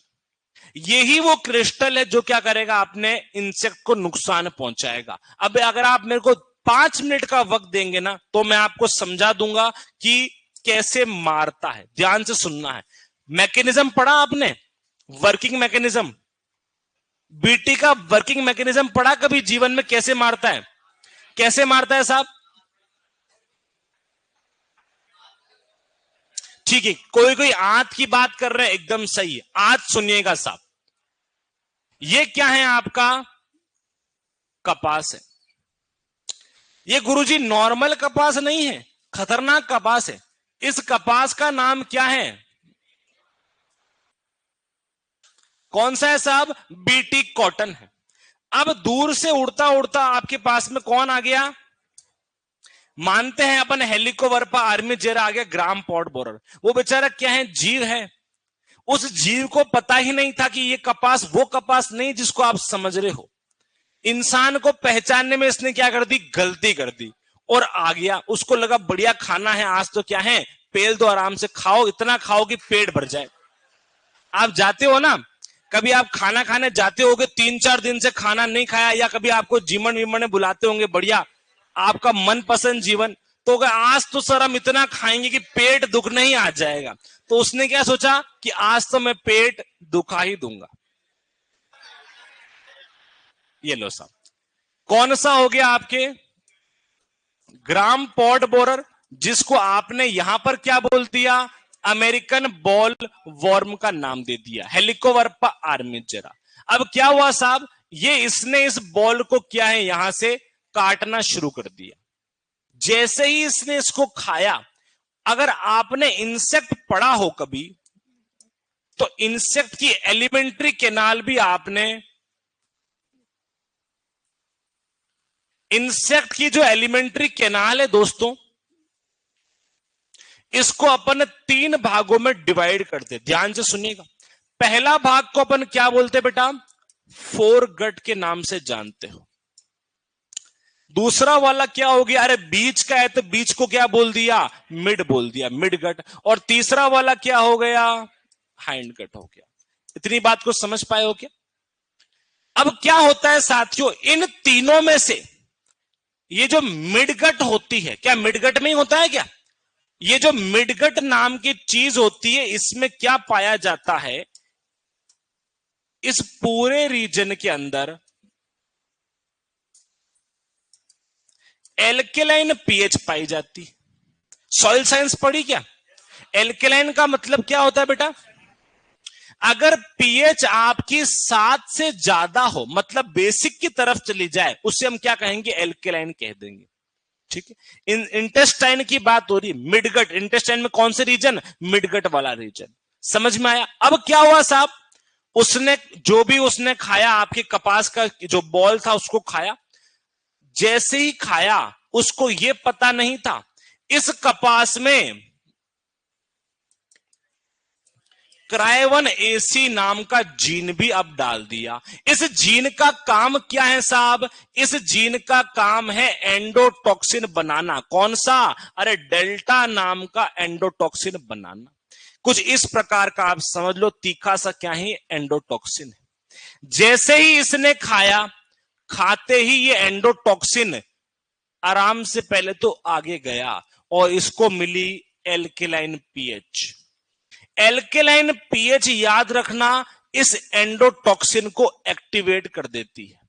[SPEAKER 1] यही वो क्रिस्टल है जो क्या करेगा, आपने इंसेक्ट को नुकसान पहुंचाएगा। अब अगर आप मेरे को 5 मिनट का वक्त देंगे ना तो मैं आपको समझा दूंगा कि कैसे मारता है। ध्यान से सुनना है। मैकेनिज्म पढ़ा आपने? वर्किंग मैकेनिज्म, बीटी का वर्किंग मैकेनिज्म पढ़ा कभी जीवन में? कैसे मारता है? कैसे मारता है साहब? ठीक है, कोई कोई आंत की बात कर रहे हैं, एकदम सही है। आज सुनिएगा साहब, ये क्या है आपका? कपास है। ये गुरुजी नॉर्मल कपास नहीं है, खतरनाक कपास है। इस कपास का नाम क्या है? कौन सा है साहब? बीटी कॉटन है। अब दूर से उड़ता उड़ता आपके पास में कौन आ गया? मानते हैं अपन हेलिकोवर्पा आर्मीजेरा आ गया, ग्राम पॉट बोरर। वो बेचारा क्या है? जीव है। उस जीव को पता ही नहीं था कि ये कपास वो कपास नहीं जिसको आप समझ रहे हो। इंसान को पहचानने में इसने क्या कर दी? गलती कर दी और आ गया। उसको लगा बढ़िया खाना है आज, तो क्या है, पेल दो, आराम से खाओ, इतना खाओ कि पेट भर जाए। आप जाते हो ना, कभी आप खाना खाने जाते होगे, 3-4 दिन से खाना नहीं खाया, या कभी आपको जीवन विमन में बुलाते होंगे, बढ़िया आपका मनपसंद जीवन, तो आज तो सर हम इतना खाएंगे कि पेट दुखने ही आ जाएगा। तो उसने क्या सोचा कि आज तो मैं पेट दुखा ही दूंगा। ये लो साहब, कौन सा हो गया आपके? ग्राम पॉट बोरर, जिसको आपने यहां पर क्या बोल दिया? अमेरिकन बॉल वॉर्म का नाम दे दिया, हेलिकोवर्पा आर्मीजेरा। अब क्या हुआ साहब, ये इसने इस बॉल को क्या है यहां से काटना शुरू कर दिया। जैसे ही इसने इसको खाया, अगर आपने इंसेक्ट पढ़ा हो कभी, तो इंसेक्ट की एलिमेंट्री कैनाल भी आपने, इंसेक्ट की जो एलिमेंट्री कैनाल है दोस्तों, इसको अपन 3 भागों में डिवाइड करते। ध्यान से सुनिएगा। पहला भाग को अपन क्या बोलते बेटा? फोरगट के नाम से जानते हो। दूसरा वाला क्या हो गया? अरे बीच का है तो बीच को क्या बोल दिया? मिड बोल दिया, मिड गट। और तीसरा वाला क्या हो गया? हाइंड गट हो गया। इतनी बात को समझ पाए हो क्या? अब क्या होता है साथियों, इन तीनों में से ये जो मिडगट होती है, क्या मिडगट में ही होता है क्या? ये जो मिडगट नाम की चीज होती है, इसमें क्या पाया जाता है? इस पूरे रीजन के अंदर एल्केलाइन पीएच पाई जाती। सॉइल साइंस पढ़ी क्या? एल्केलाइन का मतलब क्या होता है बेटा? अगर पीएच आपकी 7 से ज्यादा हो, मतलब बेसिक की तरफ चली जाए, उसे हम क्या कहेंगे? एल्केलाइन कह देंगे। ठीक है, इंटेस्टाइन की बात हो रही है, मिडगट। इंटेस्टाइन में कौन से रीजन? मिडगट वाला रीजन। समझ में आया? अब क्या हुआ साहब, उसने जो भी उसने खाया, आपके कपास का जो बॉल था उसको खाया। जैसे ही खाया, उसको यह पता नहीं था इस कपास में क्राइवन एसी नाम का जीन भी अब डाल दिया। इस जीन का काम क्या है साहब? इस जीन का काम है एंडोटॉक्सिन बनाना। कौन सा? अरे डेल्टा नाम का एंडोटॉक्सिन बनाना। कुछ इस प्रकार का आप समझ लो, तीखा सा क्या है, एंडोटॉक्सिन है। जैसे ही इसने खाया, खाते ही ये एंडोटॉक्सिन आराम से पहले तो आगे गया और इसको मिली एल्केलाइन पीएच। एल्केलाइन पीएच याद रखना, इस एंडोटॉक्सिन को एक्टिवेट कर देती है।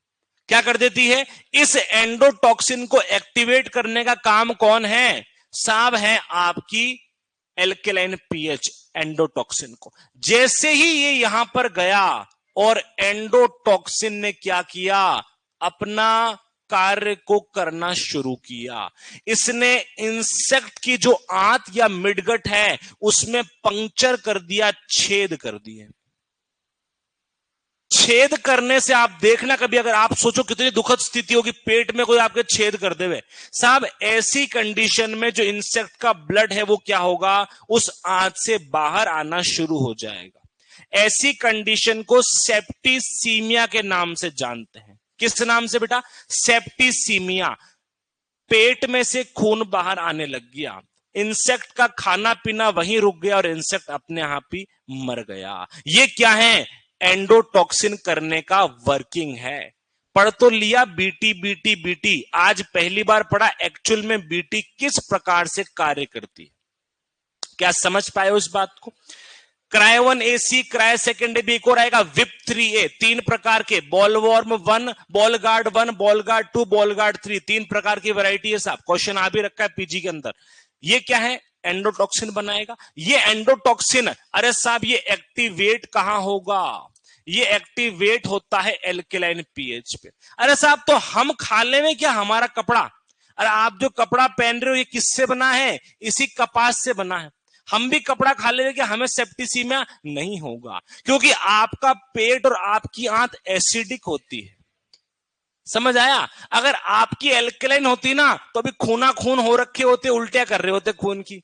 [SPEAKER 1] क्या कर देती है? इस एंडोटॉक्सिन को एक्टिवेट करने का काम कौन है साहब? है आपकी एल्केलाइन पीएच, एंडोटॉक्सिन को। जैसे ही ये यहां पर गया और एंडोटॉक्सिन ने क्या किया? अपना कार्य को करना शुरू किया। इसने इंसेक्ट की जो आंत या मिडगट है उसमें पंक्चर कर दिया, छेद कर दिए। छेद करने से आप देखना, कभी अगर आप सोचो कितनी दुखद स्थिति होगी, पेट में कोई आपके छेद कर देवे साहब, ऐसी कंडीशन में जो इंसेक्ट का ब्लड है वो क्या होगा? उस आंत से बाहर आना शुरू हो जाएगा। ऐसी कंडीशन को सेप्टिसीमिया के नाम से जानते हैं। किस नाम से बेटा? सेप्टिसीमिया। पेट में से खून बाहर आने लग गया, इंसेक्ट का खाना पीना वहीं रुक गया और इंसेक्ट अपने आप ही मर गया। ये क्या है? एंडोटॉक्सिन करने का वर्किंग है। पढ़ तो लिया बीटी बीटी बीटी, आज पहली बार पढ़ा एक्चुअल में बीटी किस प्रकार से कार्य करती है। क्या समझ पाए उस बात को? क्राय 1AC, क्राय सेकेंड भी एक और आएगा, विप 3A। तीन प्रकार के, bollworm 1, ball guard 1, ball guard 2, ball guard 3, तीन प्रकार की वैरायटी है साहब। क्वेश्चन आ भी रखा है पीजी के अंदर। ये क्या है? एंडोटॉक्सिन बनाएगा। ये एंडोटॉक्सिन, अरे साहब ये एक्टिवेट कहां होगा? ये एक्टिवेट होता है एल्केलाइन पीएच पे। अरे साहब तो हम खा लें क्या हमारा कपड़ा? अरे आप जो कपड़ा पहन रहे हो ये किससे बना है? इसी कपास से बना है। हम भी कपड़ा खा ले कि हमें सेप्टिसीमिया नहीं होगा, क्योंकि आपका पेट और आपकी आंत एसिडिक होती है। समझ आया? अगर आपकी एल्कलाइन होती ना तो अभी खूना खून हो रखे होते, उल्टियां कर रहे होते खून की।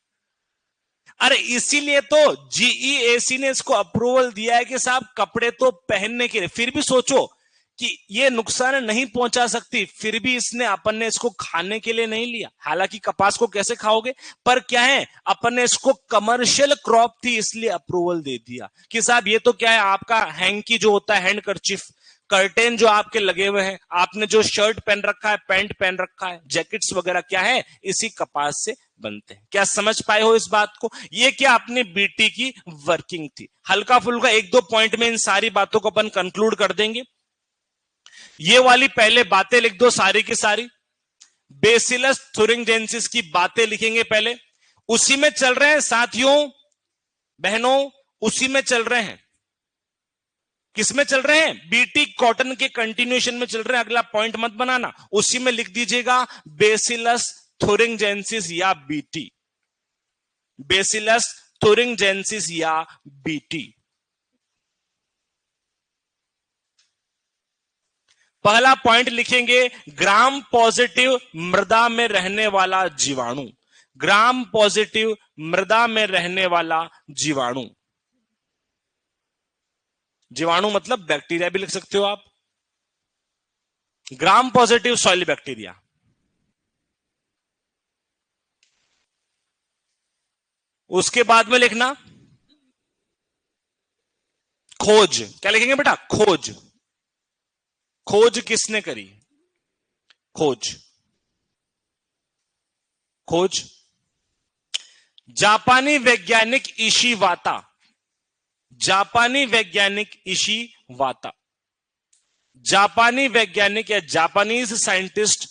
[SPEAKER 1] अरे इसीलिए तो जीईएसी ने इसको अप्रूवल दिया है कि साहब कपड़े तो पहनने के लिए, फिर भी सोचो कि ये नुकसान नहीं पहुंचा सकती, फिर भी इसने अपन ने इसको खाने के लिए नहीं लिया। हालांकि कपास को कैसे खाओगे, पर क्या है, अपन ने इसको कमर्शियल क्रॉप थी इसलिए अप्रूवल दे दिया कि साहब ये तो क्या है, आपका हैंकी जो होता है, हैंड कर्चिफ, कर्टेन जो आपके लगे हुए हैं, आपने जो शर्ट पहन रखा है, पैंट पहन रखा है, जैकेट्स वगैरह क्या है, इसी कपास से बनते हैं। क्या समझ पाए हो इस बात को? ये क्या अपनी बीटी की वर्किंग थी। हल्का फुल्का एक दो पॉइंट में इन सारी बातों को अपन कंक्लूड कर देंगे। ये वाली पहले बातें लिख दो सारी की सारी, बेसिलस थुरिंजेंसिस की बातें लिखेंगे पहले। उसी में चल रहे हैं साथियों बहनों, उसी में चल रहे हैं। किस में चल रहे हैं? बीटी कॉटन के कंटिन्यूएशन में चल रहे हैं। अगला पॉइंट मत बनाना, उसी में लिख दीजिएगा बेसिलस थुरिंजेंसिस या बीटी, बेसिलस थुरिंजेंसिस या बीटी। पहला पॉइंट लिखेंगे, ग्राम पॉजिटिव मृदा में रहने वाला जीवाणु। ग्राम पॉजिटिव मृदा में रहने वाला जीवाणु, जीवाणु मतलब बैक्टीरिया भी लिख सकते हो आप, ग्राम पॉजिटिव सॉइल बैक्टीरिया। उसके बाद में लिखना खोज। क्या लिखेंगे बेटा? खोज। खोज किसने करी? खोज, खोज जापानी वैज्ञानिक इशिवाता, जापानी वैज्ञानिक इशिवाता, जापानी वैज्ञानिक या जापानीज साइंटिस्ट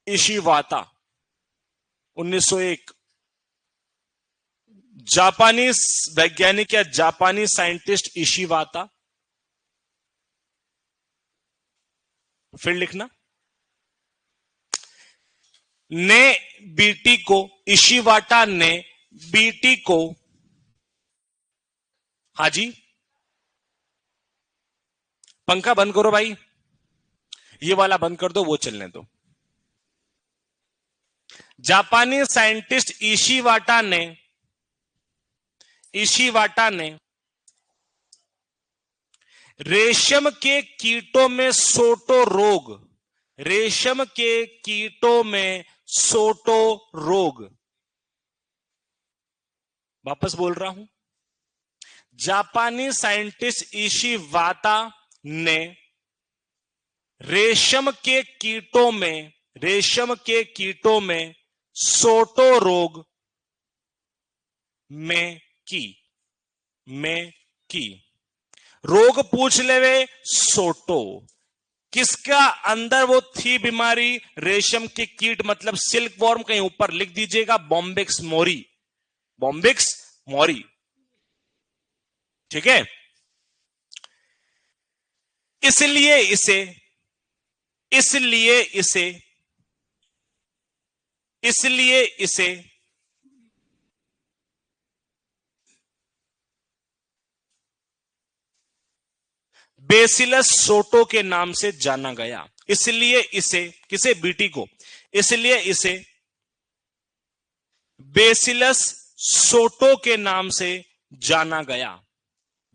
[SPEAKER 1] इशिवाता 1901। जापानी वैज्ञानिक या जापानी साइंटिस्ट इशिवाता, फिर लिखना, ने बीटी को, इशिवाटा ने बीटी को, हाजी पंखा बंद करो भाई, ये वाला बंद कर दो, वो चलने दो। जापानी साइंटिस्ट इशिवाटा ने रेशम के कीटों में सोटो रोग, रेशम के कीटों में सोटो रोग, वापस बोल रहा हूं, जापानी साइंटिस्ट इशी वाता ने रेशम के कीटों में सोटो रोग में की रोग पूछ ले वे सोटो, किसका अंदर वो थी बीमारी, रेशम के कीट मतलब सिल्क वॉर्म, कहीं ऊपर लिख दीजिएगा बॉम्बिक्स मोरी, ठीक है। इसलिए इसे बेसिलस सोटो के नाम से जाना गया। इसलिए इसे किसे, बीटी को, इसलिए इसे बेसिलस सोटो के नाम से जाना गया,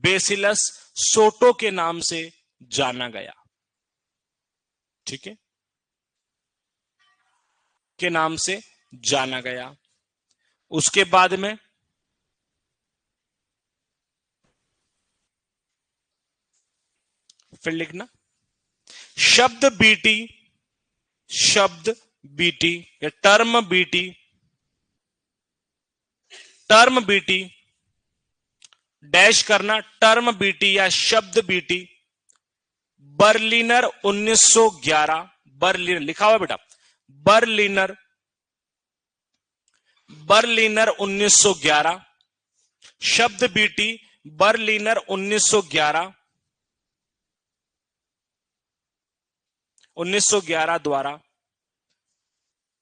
[SPEAKER 1] बेसिलस सोटो के नाम से जाना गया, ठीक है, के नाम से जाना गया। उसके बाद में फिर लिखना शब्द बीटी या टर्म बीटी डैश करना, टर्म बीटी या शब्द बीटी बर्लिनर 1911, बर्लिनर लिखा हुआ बेटा, बर्लिनर 1911, शब्द बीटी बर्लिनर 1911 द्वारा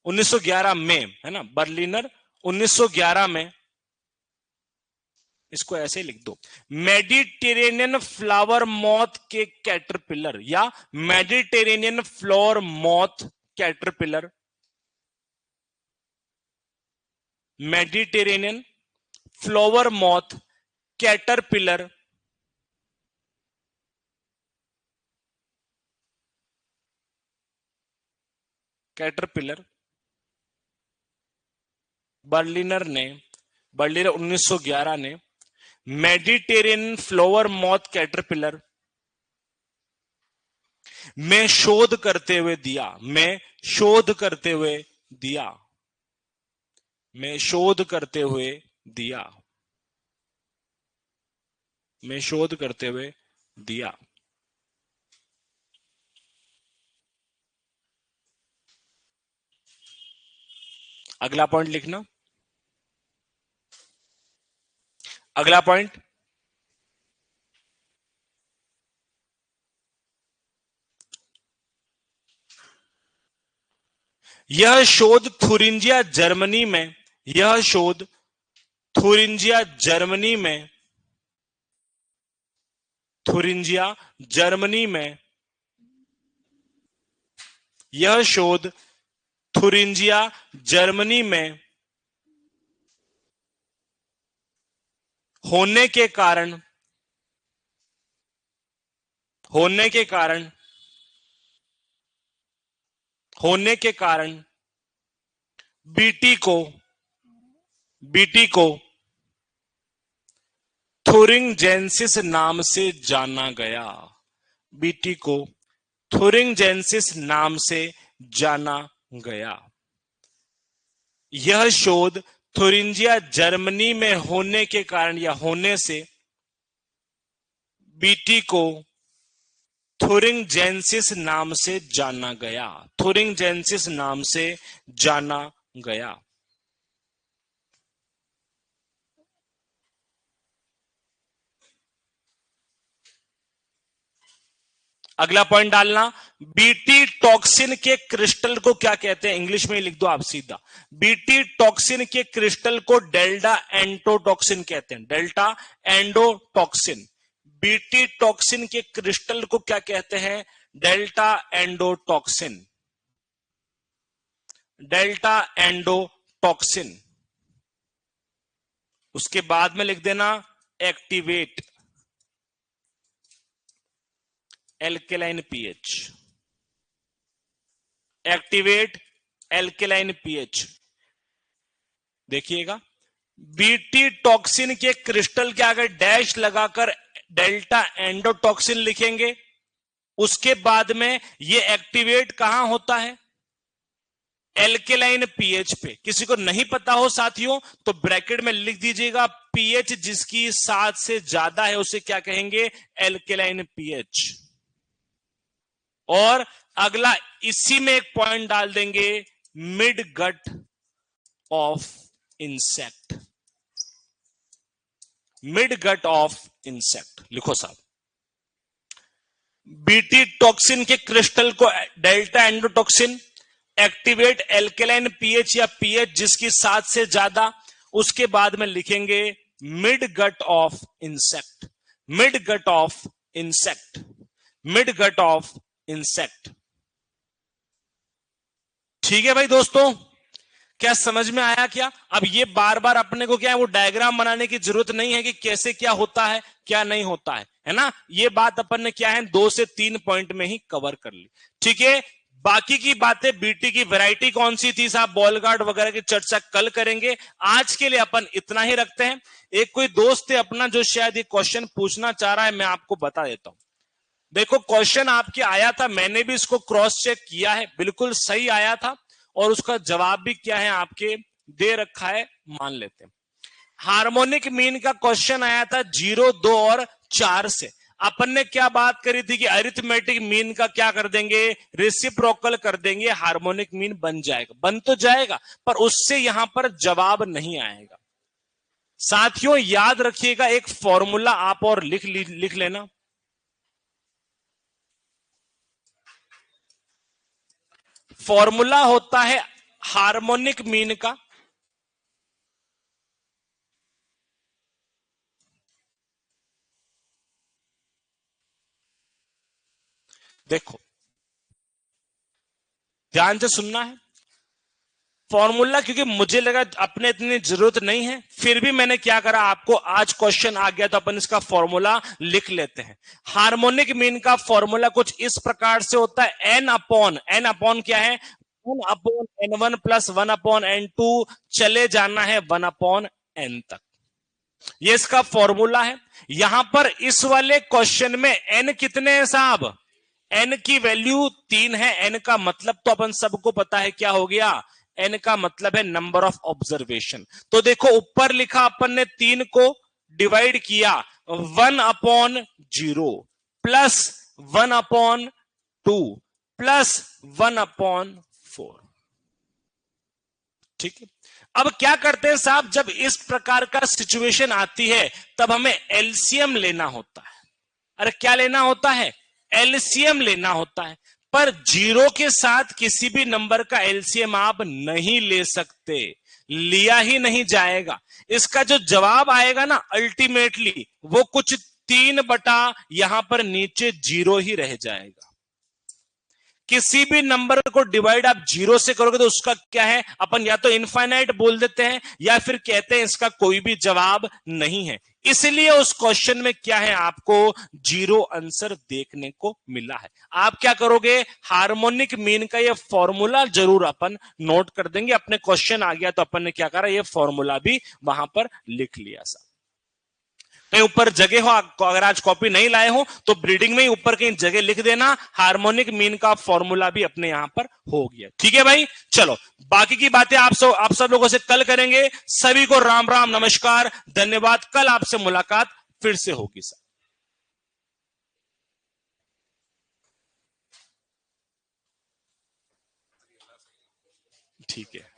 [SPEAKER 1] 1911 में, है ना, बर्लिनर 1911 में, इसको ऐसे ही लिख दो, मेडिटेरेनियन फ्लावर मॉथ के कैटरपिलर या Mediterranean flower moth caterpillar, Mediterranean flower moth caterpillar Berliner 1911 ने मेडिटेरेनियन फ्लावर मॉथ कैटरपिलर में शोध करते हुए दिया, में शोध करते हुए दिया। अगला पॉइंट लिखना, अगला पॉइंट, यह शोध थुरिंजिया जर्मनी में, यह शोध थुरिंजिया जर्मनी में, थुरिंजिया जर्मनी में, यह शोध थुरिंजिया जर्मनी में होने के कारण बीटी को थुरिंजेंसिस नाम से जाना गया, बीटी को थुरिंजेंसिस नाम से जाना गया। यह शोध थुरिंजिया जर्मनी में होने के कारण या होने से बीटी को थुरिंजेंसिस नाम से जाना गया, थुरिंजेंसिस नाम से जाना गया। अगला पॉइंट डालना, बीटी टॉक्सिन के क्रिस्टल को क्या कहते हैं, इंग्लिश में लिख दो आप सीधा, बीटी टॉक्सिन के क्रिस्टल को डेल्टा एंडोटॉक्सिन कहते हैं, डेल्टा एंडोटॉक्सिन। बीटी टॉक्सिन के क्रिस्टल को क्या कहते हैं, डेल्टा एंडोटॉक्सिन, डेल्टा एंडोटॉक्सिन। उसके बाद में लिख देना activate alkaline pH, activate alkaline pH. देखिएगा बीटी टॉक्सिन के क्रिस्टल के आगे डैश लगाकर डेल्टा एंडोटॉक्सिन लिखेंगे। उसके बाद में ये एक्टिवेट कहां होता है? एल्केलाइन पीएच पे। किसी को नहीं पता हो साथियों तो ब्रैकेट में लिख दीजिएगा, पीएच जिसकी 7 से ज्यादा है उसे क्या कहेंगे? Alkaline pH. और अगला इसी में एक पॉइंट डाल देंगे, mid gut of insect. Mid gut of insect लिखो साहब। बीटी टॉक्सिन के क्रिस्टल को delta endotoxin, activate alkaline pH या पीएच जिसकी 7 से ज्यादा। उसके बाद में लिखेंगे mid gut of insect. Mid gut of insect. Mid gut of insect. ठीक है भाई दोस्तों, क्या समझ में आया क्या? अब ये बार बार अपने को क्या है वो डायग्राम बनाने की जरूरत नहीं है कि कैसे क्या होता है क्या नहीं होता है ना। ये बात अपन ने क्या है 2 से 3 पॉइंट में ही कवर कर ली। ठीक है, बाकी की बातें बीटी की वैरायटी कौन सी थी साहब, बॉल गार्ड वगैरह की चर्चा कल करेंगे। आज के लिए अपन इतना ही रखते हैं। एक कोई दोस्त है अपना जो शायद ये क्वेश्चन पूछना चाह रहा है, मैं आपको बता देता हूं। देखो क्वेश्चन आपके आया था, मैंने भी इसको क्रॉस चेक किया है, बिल्कुल सही आया था और उसका जवाब भी क्या है आपके दे रखा है, मान लेते हैं। हार्मोनिक मीन का क्वेश्चन आया था 0, 2 और 4 से। अपन ने क्या बात करी थी कि अरिथमेटिक मीन का क्या कर देंगे, रेसिप्रोकल कर देंगे, हार्मोनिक मीन बन जाएगा। बन तो जाएगा पर उससे यहां पर जवाब नहीं आएगा। साथियों याद रखिएगा, एक फॉर्मूला आप और लिख लेना। फॉर्मूला होता है हार्मोनिक मीन का, देखो ध्यान से सुनना है फॉर्मूला, क्योंकि मुझे लगा अपने इतनी जरूरत नहीं है, फिर भी मैंने क्या करा, आपको आज क्वेश्चन आ गया तो अपन इसका फॉर्मूला लिख लेते हैं। हार्मोनिक मीन का फॉर्मूला कुछ इस प्रकार से होता है, एन अपॉन क्या है, 1/n1 प्लस 1/n2, चले जाना है 1/n तक। ये इसका फॉर्मूला है। यहां पर इस वाले क्वेश्चन में एन कितने हैं साहब? एन की वैल्यू 3 है। एन का मतलब तो अपन सबको पता है क्या हो गया, एन का मतलब है नंबर ऑफ ऑब्जर्वेशन। तो देखो ऊपर लिखा अपन ने 3 को डिवाइड किया 1/0 प्लस 1/2 प्लस 1/4। ठीक है, अब क्या करते हैं साहब, जब इस प्रकार का सिचुएशन आती है तब हमें एलसीएम लेना होता है। अरे क्या लेना होता है? एलसीएम लेना होता है। पर 0 के साथ किसी भी नंबर का एलसीएम आप नहीं ले सकते, लिया ही नहीं जाएगा। इसका जो जवाब आएगा ना अल्टीमेटली वो कुछ 3 यहां पर नीचे 0 ही रह जाएगा। किसी भी नंबर को डिवाइड आप 0 से करोगे तो उसका क्या है, अपन या तो इनफाइनाइट बोल देते हैं या फिर कहते हैं इसका कोई भी जवाब नहीं है। इसलिए उस क्वेश्चन में क्या है, आपको 0 आंसर देखने को मिला है। आप क्या करोगे, हार्मोनिक मीन का ये फॉर्मूला जरूर अपन नोट कर देंगे। अपने क्वेश्चन आ गया तो अपन ने क्या करा, ये फॉर्मूला भी वहां पर लिख लिया सा। कहीं ऊपर जगह हो, अगर आज कॉपी नहीं लाए हो तो ब्रीडिंग में ही ऊपर कहीं जगह लिख देना, हार्मोनिक मीन का फॉर्मूला भी अपने यहां पर हो गया। ठीक है भाई, चलो बाकी की बातें आप सब लोगों से कल करेंगे। सभी को राम राम नमस्कार, धन्यवाद। कल आपसे मुलाकात फिर से होगी सर। ठीक है।